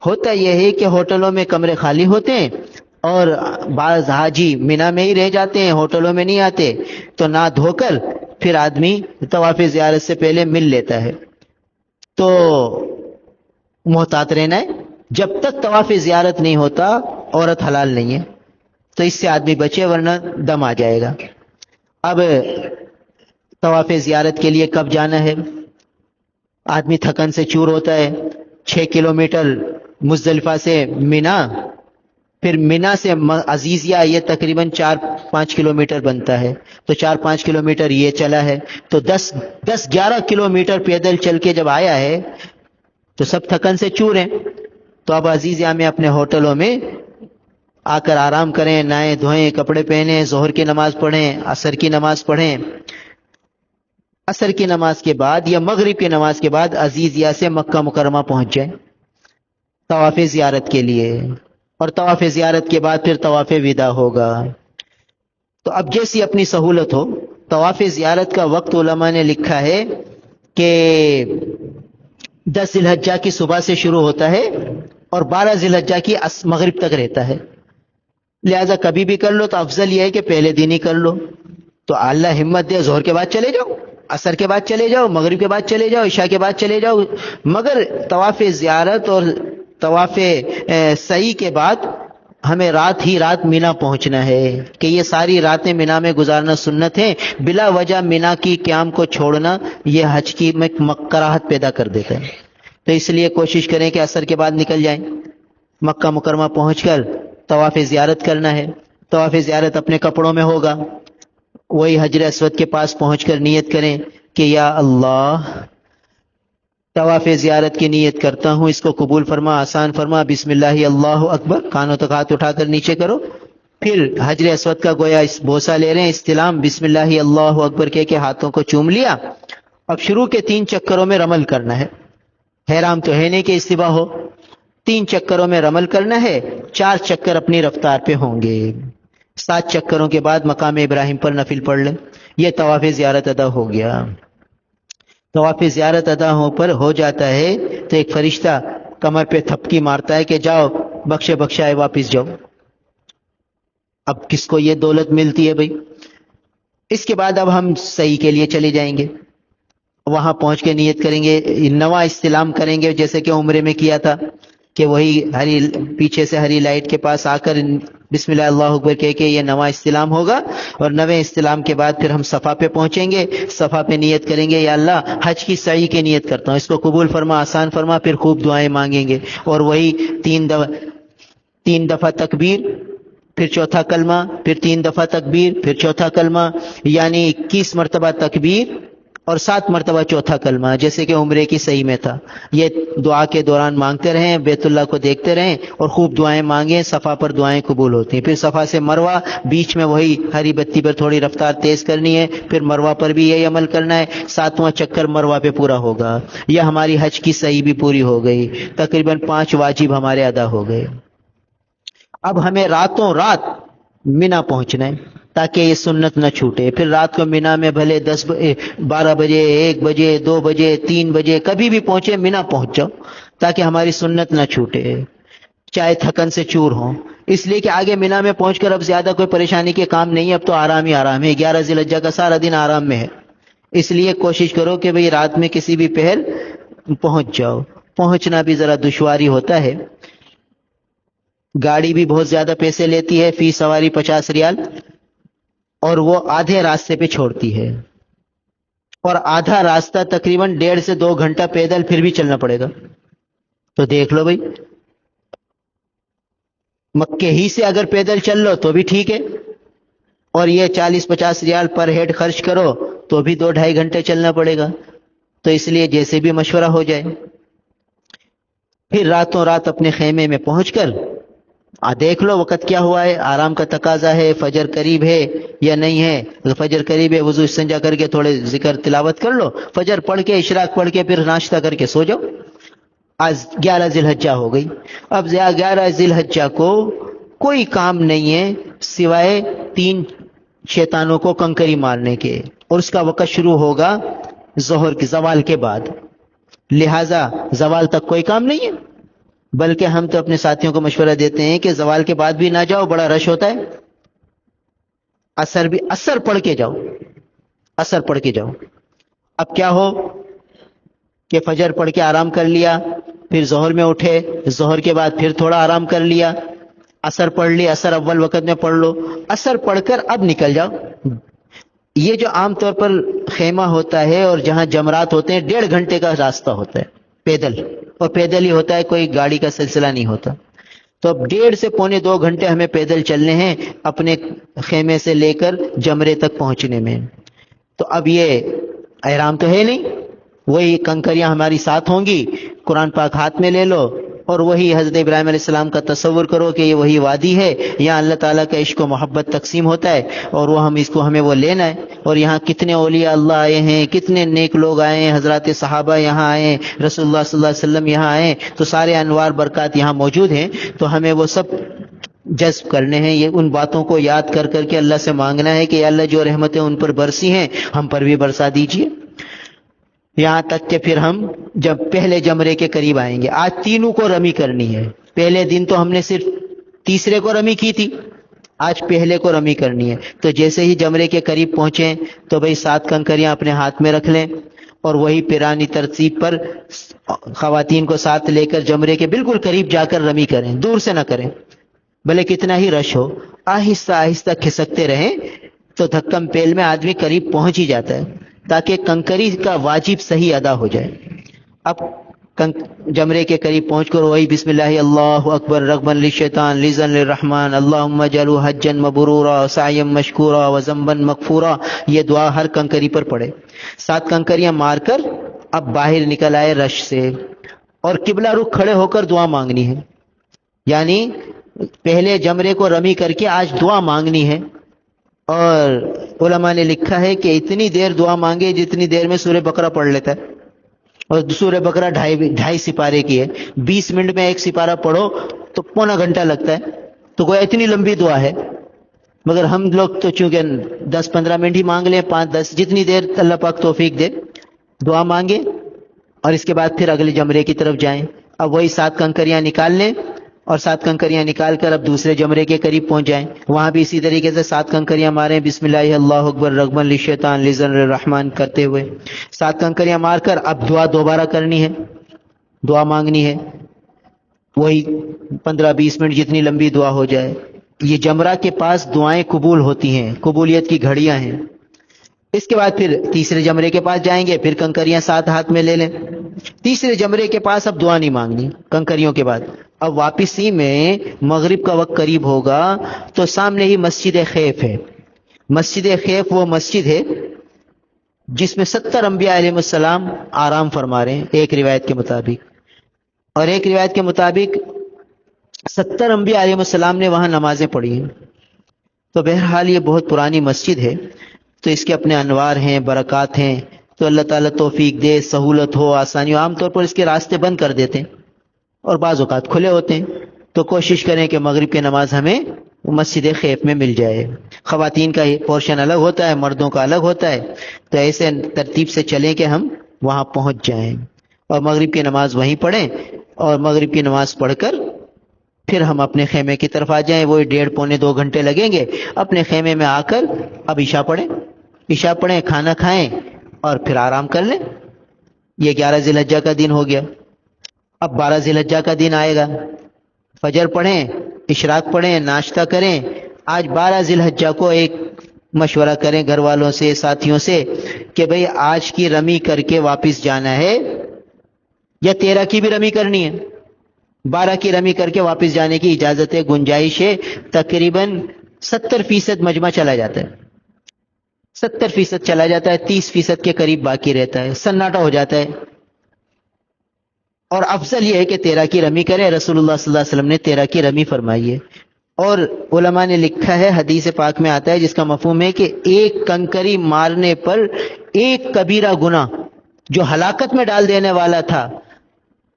ہوتا یہ ہے کہ ہوٹلوں میں کمرے خالی ہوتے ہیں اور بعض حاجی مینا میں ہی رہ جاتے ہیں، ہوٹلوں میں نہیں آتے، تو نہ دھو کر پھر آدمی طواف زیارت سے پہلے مل لیتا ہے۔ تو محتاط رہنا ہے، جب تک طواف زیارت نہیں ہوتا عورت حلال نہیں ہے، تو اس سے آدمی بچے ورنہ دم آ جائے گا۔ اب طواف زیارت کے لیے کب جانا ہے؟ آدمی تھکن سے چور ہوتا ہے، 6 کلومیٹر مزدلفہ سے مینا، پھر مینا سے عزیزیہ، یہ تقریباً 4-5 کلومیٹر بنتا ہے، تو 4-5 کلومیٹر یہ چلا ہے، تو 10-11 کلومیٹر پیدل چل کے جب آیا ہے تو سب تھکن سے چور ہیں۔ تو اب عزیزیہ میں اپنے ہوٹلوں میں آ کر آرام کریں، نہائیں دھوئیں، کپڑے پہنیں، ظہر کی نماز پڑھیں، عصر کی نماز پڑھیں، عصر کی نماز کے بعد یا مغرب کی نماز کے بعد عزیزیہ سے مکہ مکرمہ پہنچ جائیں طواف زیارت کے لیے، اور طواف زیارت کے بعد پھر طواف وداع ہوگا۔ تو اب جیسی اپنی سہولت ہو، طواف زیارت کا وقت علماء نے لکھا ہے کہ 10 ذی الحجہ کی صبح سے شروع ہوتا ہے اور 12 ذی الحجہ کی مغرب تک رہتا ہے، لہذا کبھی بھی کر لو تو افضل یہ ہے کہ پہلے دن ہی کر لو۔ تو اللہ ہمت دے، ظہر کے بعد چلے جاؤ، عصر کے بعد چلے جاؤ، مغرب کے بعد چلے جاؤ، عشاء کے بعد چلے جاؤ، مگر طواف زیارت اور طواف سعی کے بعد ہمیں رات ہی رات مینا پہنچنا ہے، کہ یہ ساری راتیں مینا میں گزارنا سنت ہے۔ بلا وجہ مینا کی قیام کو چھوڑنا یہ حج کی میں کراہت پیدا کر دیتا ہے۔ تو اس لیے کوشش کریں کہ عصر کے بعد نکل جائیں، مکہ مکرمہ پہنچ کر طواف زیارت کرنا ہے۔ طواف زیارت اپنے کپڑوں میں ہوگا، وہی حجر اسود کے پاس پہنچ کر نیت کریں کہ یا اللہ طواف زیارت کی نیت کرتا ہوں، اس کو قبول فرما، آسان فرما، بسم اللہ اللہ اکبر، کانوں تک ہاتھ اٹھا کر نیچے کرو، پھر حجر اسود کا گویا اس بوسہ لے رہے ہیں، استلام، بسم اللہ اللہ اکبر کہہ کے ہاتھوں کو چوم لیا۔ اب شروع کے 3 چکروں میں رمل کرنا ہے، حرام تو ہے نہیں کہ استباح ہو، 3 چکروں میں رمل کرنا ہے، 4 چکر اپنی رفتار پہ ہوں گے، 7 چکروں کے بعد مقام ابراہیم پر نفل پڑھ لیں۔ یہ طواف زیارت ادا ہو گیا۔ طواف زیارت ادا ہو جاتا ہے تو ایک فرشتہ کمر پہ تھپکی مارتا ہے کہ جاؤ بخشے بخشائے واپس جاؤ۔ اب کس کو یہ دولت ملتی ہے بھائی؟ اس کے بعد اب ہم صحیح کے لیے چلے جائیں گے، وہاں پہنچ کے نیت کریں گے، نواں استلام کریں گے جیسے کہ عمرے میں کیا تھا، کہ وہی پیچھے سے ہری لائٹ کے پاس آ کر بسم اللہ اللہ اکبر کہہ کے یہ نواں استلام ہوگا، اور نویں استلام کے بعد پھر ہم صفا پہ پہنچیں گے، صفا پہ نیت کریں گے یا اللہ حج کی سعی کی نیت کرتا ہوں، اس کو قبول فرما، آسان فرما، پھر خوب دعائیں مانگیں گے، اور وہی 3 دفعہ تکبیر، پھر چوتھا کلمہ، پھر 3 دفعہ تکبیر، پھر چوتھا کلمہ، یعنی 21 مرتبہ تکبیر اور 7 مرتبہ چوتھا کلمہ، جیسے کہ عمرے کی صحیح میں تھا۔ یہ دعا کے دوران مانگتے رہیں، بیت اللہ کو دیکھتے رہیں اور خوب دعائیں مانگیں، صفا پر دعائیں قبول ہوتی ہیں۔ پھر صفا سے مروہ، بیچ میں وہی ہری بتی پر تھوڑی رفتار تیز کرنی ہے، پھر مروہ پر بھی یہی عمل کرنا ہے، 7واں چکر مروہ پہ پورا ہوگا، یہ ہماری حج کی صحیح بھی پوری ہو گئی، تقریباً 5 واجب ہمارے ادا ہو گئے۔ اب ہمیں راتوں رات مینا پہنچنا ہے تاکہ یہ سنت نہ چھوٹے۔ پھر رات کو مینا میں بھلے 12 بجے، 1 بجے، 2 بجے، 3 بجے کبھی بھی پہنچے، مینا پہنچ جاؤ تاکہ ہماری سنت نہ چھوٹے، چاہے تھکن سے چور ہوں۔ اس لیے کہ آگے مینا میں پہنچ کر اب زیادہ کوئی پریشانی کے کام نہیں ہے، اب تو آرام ہی آرام ہے، 11 ذی الحجہ کا سارا دن آرام میں ہے۔ اس لیے کوشش کرو کہ بھئی رات میں کسی بھی پہر پہنچ جاؤ۔ پہنچنا بھی ذرا دشواری ہوتا ہے، گاڑی بھی بہت زیادہ پیسے لیتی ہے، فی سواری 50 ریال، اور وہ آدھے راستے پہ چھوڑتی ہے، اور آدھا راستہ تقریباً 1.5 سے 2 گھنٹہ پیدل پھر بھی چلنا پڑے گا۔ تو دیکھ لو بھائی، مکے ہی سے اگر پیدل چل لو تو بھی ٹھیک ہے، اور یہ 40-50 ریال پر ہیڈ خرچ کرو تو بھی 2-2.5 گھنٹے چلنا پڑے گا۔ تو اس لیے جیسے بھی مشورہ ہو جائے، پھر راتوں رات اپنے خیمے میں پہنچ کر دیکھ لو وقت کیا ہوا ہے، آرام کا تقاضا ہے، فجر قریب ہے یا نہیں ہے۔ اگر فجر قریب ہے، وضو استنجا کر کے تھوڑے ذکر تلاوت کر لو، فجر پڑھ کے اشراق پڑھ کے پھر ناشتہ کر کے سو جاؤ۔ آج 11 ذی الحجہ ہو گئی۔ اب 11 ذی الحجہ کو کوئی کام نہیں ہے سوائے 3 شیطانوں کو کنکری مارنے کے، اور اس کا وقت شروع ہوگا ظہر کی زوال کے بعد، لہذا زوال تک کوئی کام نہیں ہے۔ بلکہ ہم تو اپنے ساتھیوں کو مشورہ دیتے ہیں کہ زوال کے بعد بھی نہ جاؤ، بڑا رش ہوتا ہے، اثر پڑھ کے جاؤ، اثر پڑھ کے جاؤ۔ اب کیا ہو کہ فجر پڑھ کے آرام کر لیا، پھر ظہر میں اٹھے، ظہر کے بعد پھر تھوڑا آرام کر لیا، اثر پڑھ لی، اثر اول وقت میں پڑھ لو، اثر پڑھ کر اب نکل جاؤ۔ یہ جو عام طور پر خیمہ ہوتا ہے اور جہاں جمرات ہوتے ہیں 1.5 گھنٹے کا راستہ ہوتا ہے پیدل، اور پیدل ہی ہوتا ہے، کوئی گاڑی کا سلسلہ نہیں ہوتا۔ تو اب 1.5 سے 1.25 گھنٹے ہمیں پیدل چلنے ہیں اپنے خیمے سے لے کر جمرے تک پہنچنے میں۔ تو اب یہ احرام تو ہے نہیں، وہی کنکریاں ہماری ساتھ ہوں گی، قرآن پاک ہاتھ میں لے لو، اور وہی حضرت ابراہیم علیہ السلام کا تصور کرو کہ یہ وہی وادی ہے، یہاں اللہ تعالیٰ کا عشق و محبت تقسیم ہوتا ہے، اور وہ ہمیں وہ لینا ہے، اور یہاں کتنے اولیاء اللہ آئے ہیں، کتنے نیک لوگ آئے ہیں، حضرات صحابہ یہاں آئے ہیں، رسول اللہ صلی اللہ علیہ وسلم یہاں آئے ہیں، تو سارے انوار برکات یہاں موجود ہیں، تو ہمیں وہ سب جذب کرنے ہیں۔ یہ ان باتوں کو یاد کر کر کے اللہ سے مانگنا ہے کہ یا اللہ جو رحمتیں ان پر برسی ہیں ہم پر بھی برسا دیجیے۔ یہاں تک کہ پھر ہم جب پہلے جمرے کے قریب آئیں گے. آج تینوں کو رمی کرنی ہے. پہلے دن تو ہم نے صرف تیسرے کو رمی کی تھی, آج پہلے کو رمی کرنی ہے. تو جیسے ہی جمرے کے قریب پہنچیں تو بھئی 7 کنکریاں اپنے ہاتھ میں رکھ لیں, اور وہی پرانی ترتیب پر خواتین کو ساتھ لے کر جمرے کے بالکل قریب جا کر رمی کریں. دور سے نہ کریں, بھلے کتنا ہی رش ہو, آہستہ آہستہ کھسکتے رہیں تو دھکم پیل میں آدمی قریب پہنچ ہی جاتا ہے, تاکہ کنکری کا واجب صحیح ادا ہو جائے. اب جمرے کے قریب پہنچ کر وہی بسم اللہ اللہ اکبر رغبن للشیطان لذن للرحمن اللہم اجعلہ حجا مبرورا سعیا مشکورا وذنبا مغفورا, یہ دعا ہر کنکری پر پڑھے. 7 کنکریاں مار کر اب باہر نکل آئے رش سے, اور قبلہ رخ کھڑے ہو کر دعا مانگنی ہے. یعنی پہلے جمرے کو رمی کر کے آج دعا مانگنی ہے. اور علماء نے لکھا ہے کہ اتنی دیر دعا مانگے جتنی دیر میں سورہ بقرہ پڑھ لیتا ہے, اور سورہ بقرہ 2.5 سپارے کی ہے. 20 منٹ میں ایک سپارہ پڑھو تو پونا گھنٹہ لگتا ہے, تو کوئی اتنی لمبی دعا ہے. مگر ہم لوگ تو چونکہ 10-15 منٹ ہی مانگ لیں, 5-10, جتنی دیر اللہ پاک توفیق دے دعا مانگے, اور اس کے بعد پھر اگلے جمرے کی طرف جائیں. اب وہی 7 کنکریاں نکال لیں, اور 7 کنکریاں نکال کر اب دوسرے جمرے کے قریب پہنچ جائیں. وہاں بھی اسی طریقے سے 7 کنکریاں ماریں, بسم اللہ اللہ اکبر رغبن للشیطان لذن للرحمن کرتے ہوئے 7 کنکریاں مار کر اب دعا دوبارہ کرنی ہے, دعا مانگنی ہے. وہی 15-20 منٹ جتنی لمبی دعا ہو جائے. یہ جمرہ کے پاس دعائیں قبول ہوتی ہیں, قبولیت کی گھڑیاں ہیں. اس کے بعد پھر تیسرے جمرے کے پاس جائیں گے, پھر کنکریاں 7 ہاتھ میں لے لیں. تیسرے جمرے کے پاس اب دعا نہیں مانگنی کنکریوں کے بعد. اب واپسی میں مغرب کا وقت قریب ہوگا تو سامنے ہی مسجد خیف ہے. مسجد خیف وہ مسجد ہے جس میں 70 انبیاء علیہ السلام آرام فرما رہے ہیں ایک روایت کے مطابق, اور ایک روایت کے مطابق 70 انبیاء علیہ السلام نے وہاں نمازیں پڑھی ہیں. تو بہرحال یہ بہت پرانی مسجد ہے, تو اس کے اپنے انوار ہیں, برکات ہیں. تو اللہ تعالیٰ توفیق دے, سہولت ہو, آسانی ہو. عام طور پر اس کے راستے بند کر دیتے ہیں اور بعض اوقات کھلے ہوتے ہیں. تو کوشش کریں کہ مغرب کی نماز ہمیں مسجد خیف میں مل جائے. خواتین کا پورشن الگ ہوتا ہے, مردوں کا الگ ہوتا ہے, تو ایسے ترتیب سے چلیں کہ ہم وہاں پہنچ جائیں اور مغرب کی نماز وہیں پڑھیں, اور مغرب کی نماز پڑھ کر پھر ہم اپنے خیمے کی طرف آ جائیں. وہی 1.5-2 گھنٹے لگیں گے. اپنے خیمے میں آ کر اب عشاء پڑھیں, کھانا کھائیں اور پھر آرام کر لیں. یہ 11 ذی الحجہ کا دن ہو گیا. اب 12 ذی الحجہ کا دن آئے گا. فجر پڑھیں, اشراق پڑھیں, ناشتہ کریں. آج 12 ذی الحجہ کو ایک مشورہ کریں گھر والوں سے, ساتھیوں سے, کہ بھئی آج کی رمی کر کے واپس جانا ہے یا 13 کی بھی رمی کرنی ہے. 12 کی رمی کر کے واپس جانے کی اجازت ہے, گنجائش ہے. تقریباً 70% مجمع چلا جاتا ہے, 70% چلا جاتا ہے, 30% کے قریب باقی رہتا ہے, سناٹا ہو جاتا ہے. اور افضل یہ ہے کہ 13 کی رمی کریں. رسول اللہ صلی اللہ علیہ وسلم نے 13 کی رمی فرمائی ہے. اور علماء نے لکھا ہے, حدیث پاک میں آتا ہے جس کا مفہوم ہے کہ ایک کنکری مارنے پر ایک کبیرہ گناہ جو ہلاکت میں ڈال دینے والا تھا,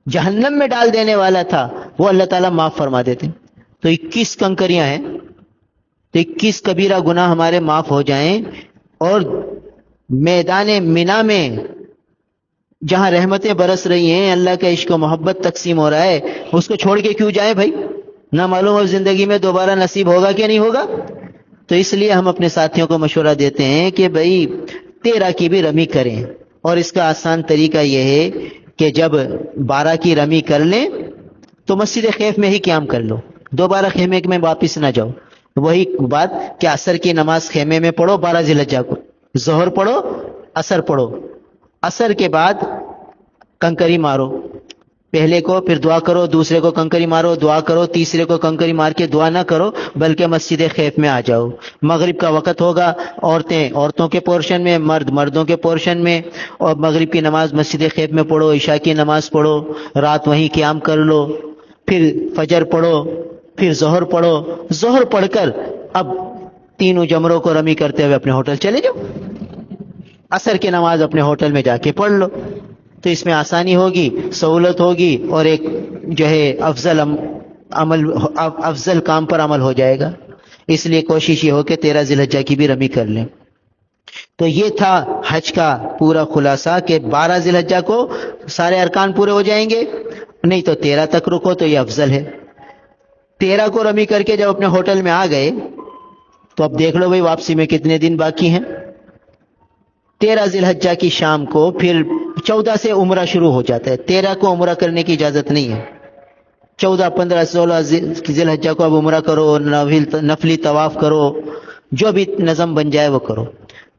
جہنم میں ڈال دینے والا تھا, وہ اللہ تعالیٰ معاف فرما دیتے. تو 21 کنکریاں ہیں, تو 21 کبیرہ گناہ ہمارے معاف ہو جائیں. اور میدان مینا میں جہاں رحمتیں برس رہی ہیں, اللہ کا عشق و محبت تقسیم ہو رہا ہے, اس کو چھوڑ کے کیوں جائیں بھائی؟ نہ معلوم ہو زندگی میں دوبارہ نصیب ہوگا کہ نہیں ہوگا. تو اس لیے ہم اپنے ساتھیوں کو مشورہ دیتے ہیں کہ بھائی 13 کی بھی رمی کریں. اور اس کا آسان طریقہ یہ ہے کہ جب 12 کی رمی کر لیں تو مسجد خیف میں ہی قیام کر لو, دوبارہ خیمے میں واپس نہ جاؤ. وہی بات کہ عصر کی نماز خیمے میں پڑھو 12 ذی الحجہ کو, ظہر پڑھو, عصر پڑھو. عصر کے بعد کنکری مارو, پہلے کو پھر دعا کرو, دوسرے کو کنکری مارو, دعا کرو, تیسرے کو کنکری مار کے دعا نہ کرو بلکہ مسجد خیف میں آ جاؤ. مغرب کا وقت ہوگا, عورتیں عورتوں کے پورشن میں, مرد مردوں کے پورشن میں, اور مغرب کی نماز مسجد خیف میں پڑھو, عشاء کی نماز پڑھو, رات وہیں قیام کر لو, پھر فجر پڑھو, پھر ظہر پڑھو. ظہر پڑھ کر اب تینوں جمروں کو رمی کرتے ہوئے اپنے ہوٹل چلے جاؤ. عصر کی نماز اپنے ہوٹل میں جا کے پڑھ لو. تو اس میں آسانی ہوگی, سہولت ہوگی, اور ایک جو ہے افضل کام پر عمل ہو جائے گا. اس لیے کوشش یہ ہو کہ 13 ذی الحجہ کی بھی رمی کر لیں. تو یہ تھا حج کا پورا خلاصہ کہ 12 ذی الحجہ کو سارے ارکان پورے ہو جائیں گے، نہیں تو 13 تک رکو تو یہ افضل ہے۔ 13 کو رمی کر کے جب اپنے ہوٹل میں آ گئے تو اب دیکھ لو بھائی واپسی میں کتنے دن باقی ہیں۔ 13 ذی الحجہ کی شام کو پھر 14 سے عمرہ شروع ہو جاتا ہے۔ 13 کو عمرہ کرنے کی اجازت نہیں ہے، 14 15 16 ذی الحجہ کو اب عمرہ کرو، نفلی طواف کرو، جو بھی نظم بن جائے وہ کرو۔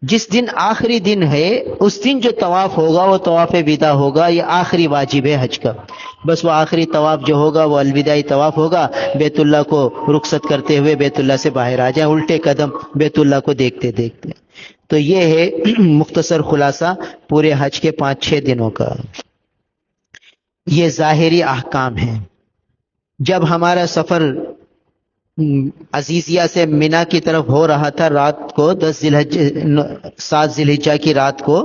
جس دن آخری دن ہے اس دن جو طواف ہوگا وہ طواف وداع ہوگا، یہ آخری واجب ہے حج کا۔ بس وہ آخری طواف جو ہوگا وہ الوداعی طواف ہوگا، بیت اللہ کو رخصت کرتے ہوئے بیت اللہ سے باہر آ جائیں الٹے قدم بیت اللہ کو دیکھتے دیکھتے۔ تو یہ ہے مختصر خلاصہ پورے حج کے 5-6 دنوں کا۔ یہ ظاہری احکام ہیں۔ جب ہمارا سفر عزیزیہ سے مینا کی طرف ہو رہا تھا رات کو 7 ذی الحجہ کی رات کو،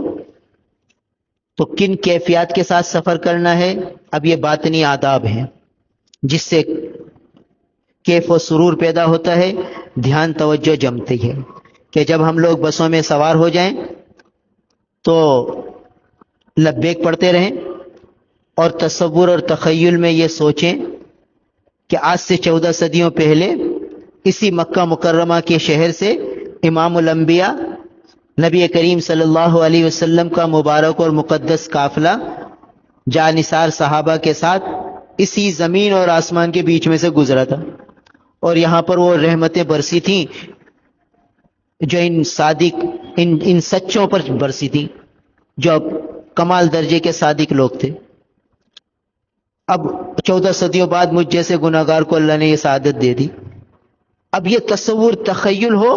تو کن کیفیات کے ساتھ سفر کرنا ہے، اب یہ باطنی آداب ہیں جس سے کیف و سرور پیدا ہوتا ہے، دھیان توجہ جمتی ہے کہ جب ہم لوگ بسوں میں سوار ہو جائیں تو لبیک پڑھتے رہیں اور تصور اور تخیل میں یہ سوچیں کہ آج سے 14 صدیوں پہلے اسی مکہ مکرمہ کے شہر سے امام الانبیاء نبی کریم صلی اللہ علیہ وسلم کا مبارک اور مقدس قافلہ جانثار صحابہ کے ساتھ اسی زمین اور آسمان کے بیچ میں سے گزرا تھا، اور یہاں پر وہ رحمتیں برسی تھیں جو ان سچوں پر برسی تھیں جو کمال درجے کے صادق لوگ تھے۔ اب 14 صدیوں بعد مجھ جیسے گناہگار کو اللہ نے یہ سعادت دے دی۔ اب یہ تصور تخیل ہو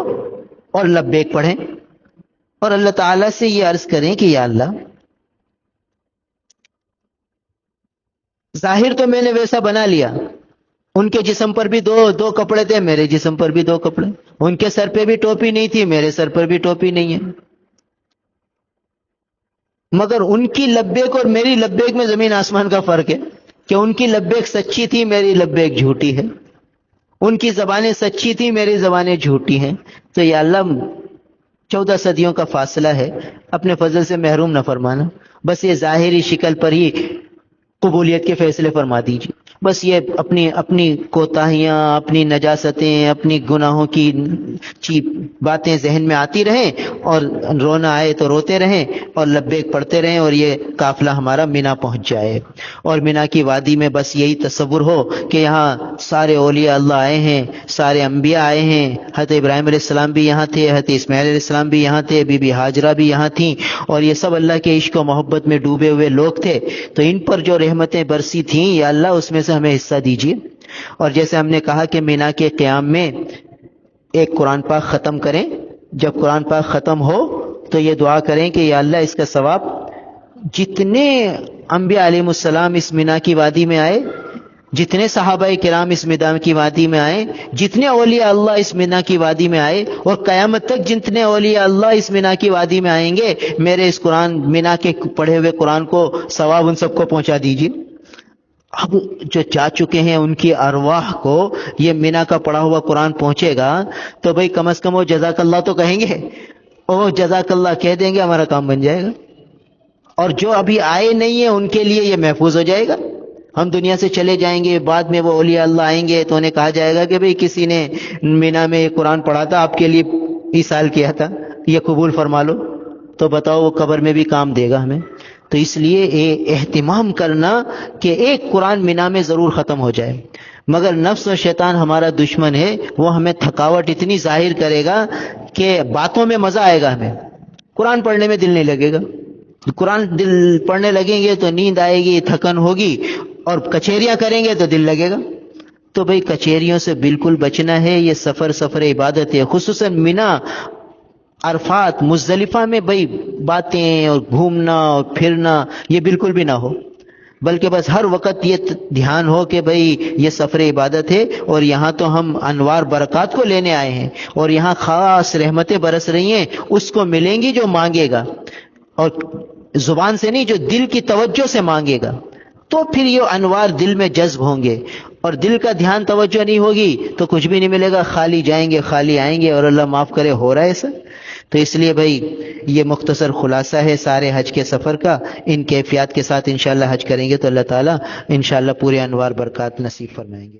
اور لبیک پڑھیں اور اللہ تعالیٰ سے یہ عرض کریں کہ یا اللہ، ظاہر تو میں نے ویسا بنا لیا، ان کے جسم پر بھی دو کپڑے تھے، میرے جسم پر بھی 2 کپڑے، ان کے سر پہ بھی ٹوپی نہیں تھی، میرے سر پر بھی ٹوپی نہیں ہے، مگر ان کی لبیک اور میری لبیک میں زمین آسمان کا فرق ہے کہ ان کی لبیک سچی تھی، میری لبیک جھوٹی ہے، ان کی زبانیں سچی تھی، میری زبانیں جھوٹی ہیں۔ تو یا اللہ 14 صدیوں کا فاصلہ ہے، اپنے فضل سے محروم نہ فرمانا، بس یہ ظاہری شکل پر ہی قبولیت کے فیصلے فرما دیجیے۔ بس یہ اپنی کوتاہیاں، اپنی نجاستیں، اپنی گناہوں کی باتیں ذہن میں آتی رہیں اور رونا آئے تو روتے رہیں اور لبیک پڑھتے رہیں، اور یہ قافلہ ہمارا مینا پہنچ جائے، اور مینا کی وادی میں بس یہی تصور ہو کہ یہاں سارے اولیاء اللہ آئے ہیں، سارے انبیاء آئے ہیں، حضرت ابراہیم علیہ السلام بھی یہاں تھے، حضرت اسماعیل علیہ السلام بھی یہاں تھے، بی بی ہاجرہ بھی یہاں تھیں، اور یہ سب اللہ کے عشق و محبت میں ڈوبے ہوئے لوگ تھے۔ تو ان پر جو رحمتیں برسی تھیں یا اللہ اس میں سے ہمیں حصہ دیجیے۔ اور جیسے ہم نے کہا کہ مینا کے قیام میں ایک قرآن پاک ختم کریں، جب قرآن پاک ختم ہو تو یہ دعا کریں کہ یا اللہ اس کا ثواب جتنے انبیاء علیہ السلام اس مینا کی وادی میں آئے، جتنے صحابہ کرام اس مینا کی وادی میں آئے، جتنے اولیاء اللہ اس مینا کی وادی میں آئے، اور قیامت تک جتنے اولیاء اللہ اس مینا کی وادی میں آئیں گے، میرے اس قرآن مینا کے پڑھے ہوئے قرآن کو ثواب ان سب کو پہنچا دیجیے۔ اب جو جا چکے ہیں ان کی ارواح کو یہ مینا کا پڑھا ہوا قرآن پہنچے گا تو بھئی کم از کم وہ جزاک اللہ تو کہیں گے، وہ جزاک اللہ کہہ دیں گے، ہمارا کام بن جائے گا۔ اور جو ابھی آئے نہیں ہیں ان کے لیے یہ محفوظ ہو جائے گا۔ ہم دنیا سے چلے جائیں گے، بعد میں وہ اولیاء اللہ آئیں گے تو انہیں کہا جائے گا کہ بھئی کسی نے مینا میں یہ قرآن پڑھا تھا، آپ کے لیے ایصال کیا تھا، یہ قبول فرما لو، تو بتاؤ وہ قبر میں بھی کام دے گا ہمیں۔ تو اس لیے اہتمام کرنا کہ ایک قرآن مینا میں ضرور ختم ہو جائے، مگر نفس و شیطان ہمارا دشمن ہے، وہ ہمیں تھکاوٹ اتنی ظاہر کرے گا کہ باتوں میں مزہ آئے گا، ہمیں قرآن پڑھنے میں دل نہیں لگے گا۔ قرآن دل پڑھنے لگیں گے تو نیند آئے گی، تھکن ہوگی، اور کچہریاں کریں گے تو دل لگے گا۔ تو بھئی کچہریوں سے بالکل بچنا ہے، یہ سفر عبادت ہے، خصوصاً مینا، عرفات، مزدلفہ میں بھئی باتیں اور گھومنا اور پھرنا یہ بالکل بھی نہ ہو، بلکہ بس ہر وقت یہ دھیان ہو کہ بھئی یہ سفر عبادت ہے، اور یہاں تو ہم انوار برکات کو لینے آئے ہیں، اور یہاں خاص رحمتیں برس رہی ہیں، اس کو ملیں گی جو مانگے گا، اور زبان سے نہیں، جو دل کی توجہ سے مانگے گا، تو پھر یہ انوار دل میں جذب ہوں گے، اور دل کا دھیان توجہ نہیں ہوگی تو کچھ بھی نہیں ملے گا، خالی جائیں گے خالی آئیں گے، اور اللہ معاف کرے ہو رہا ہے ایسا۔ تو اس لیے بھائی یہ مختصر خلاصہ ہے سارے حج کے سفر کا. ان کیفیات کے ساتھ انشاءاللہ حج کریں گے تو اللہ تعالیٰ انشاءاللہ پورے انوار برکات نصیب فرمائیں گے.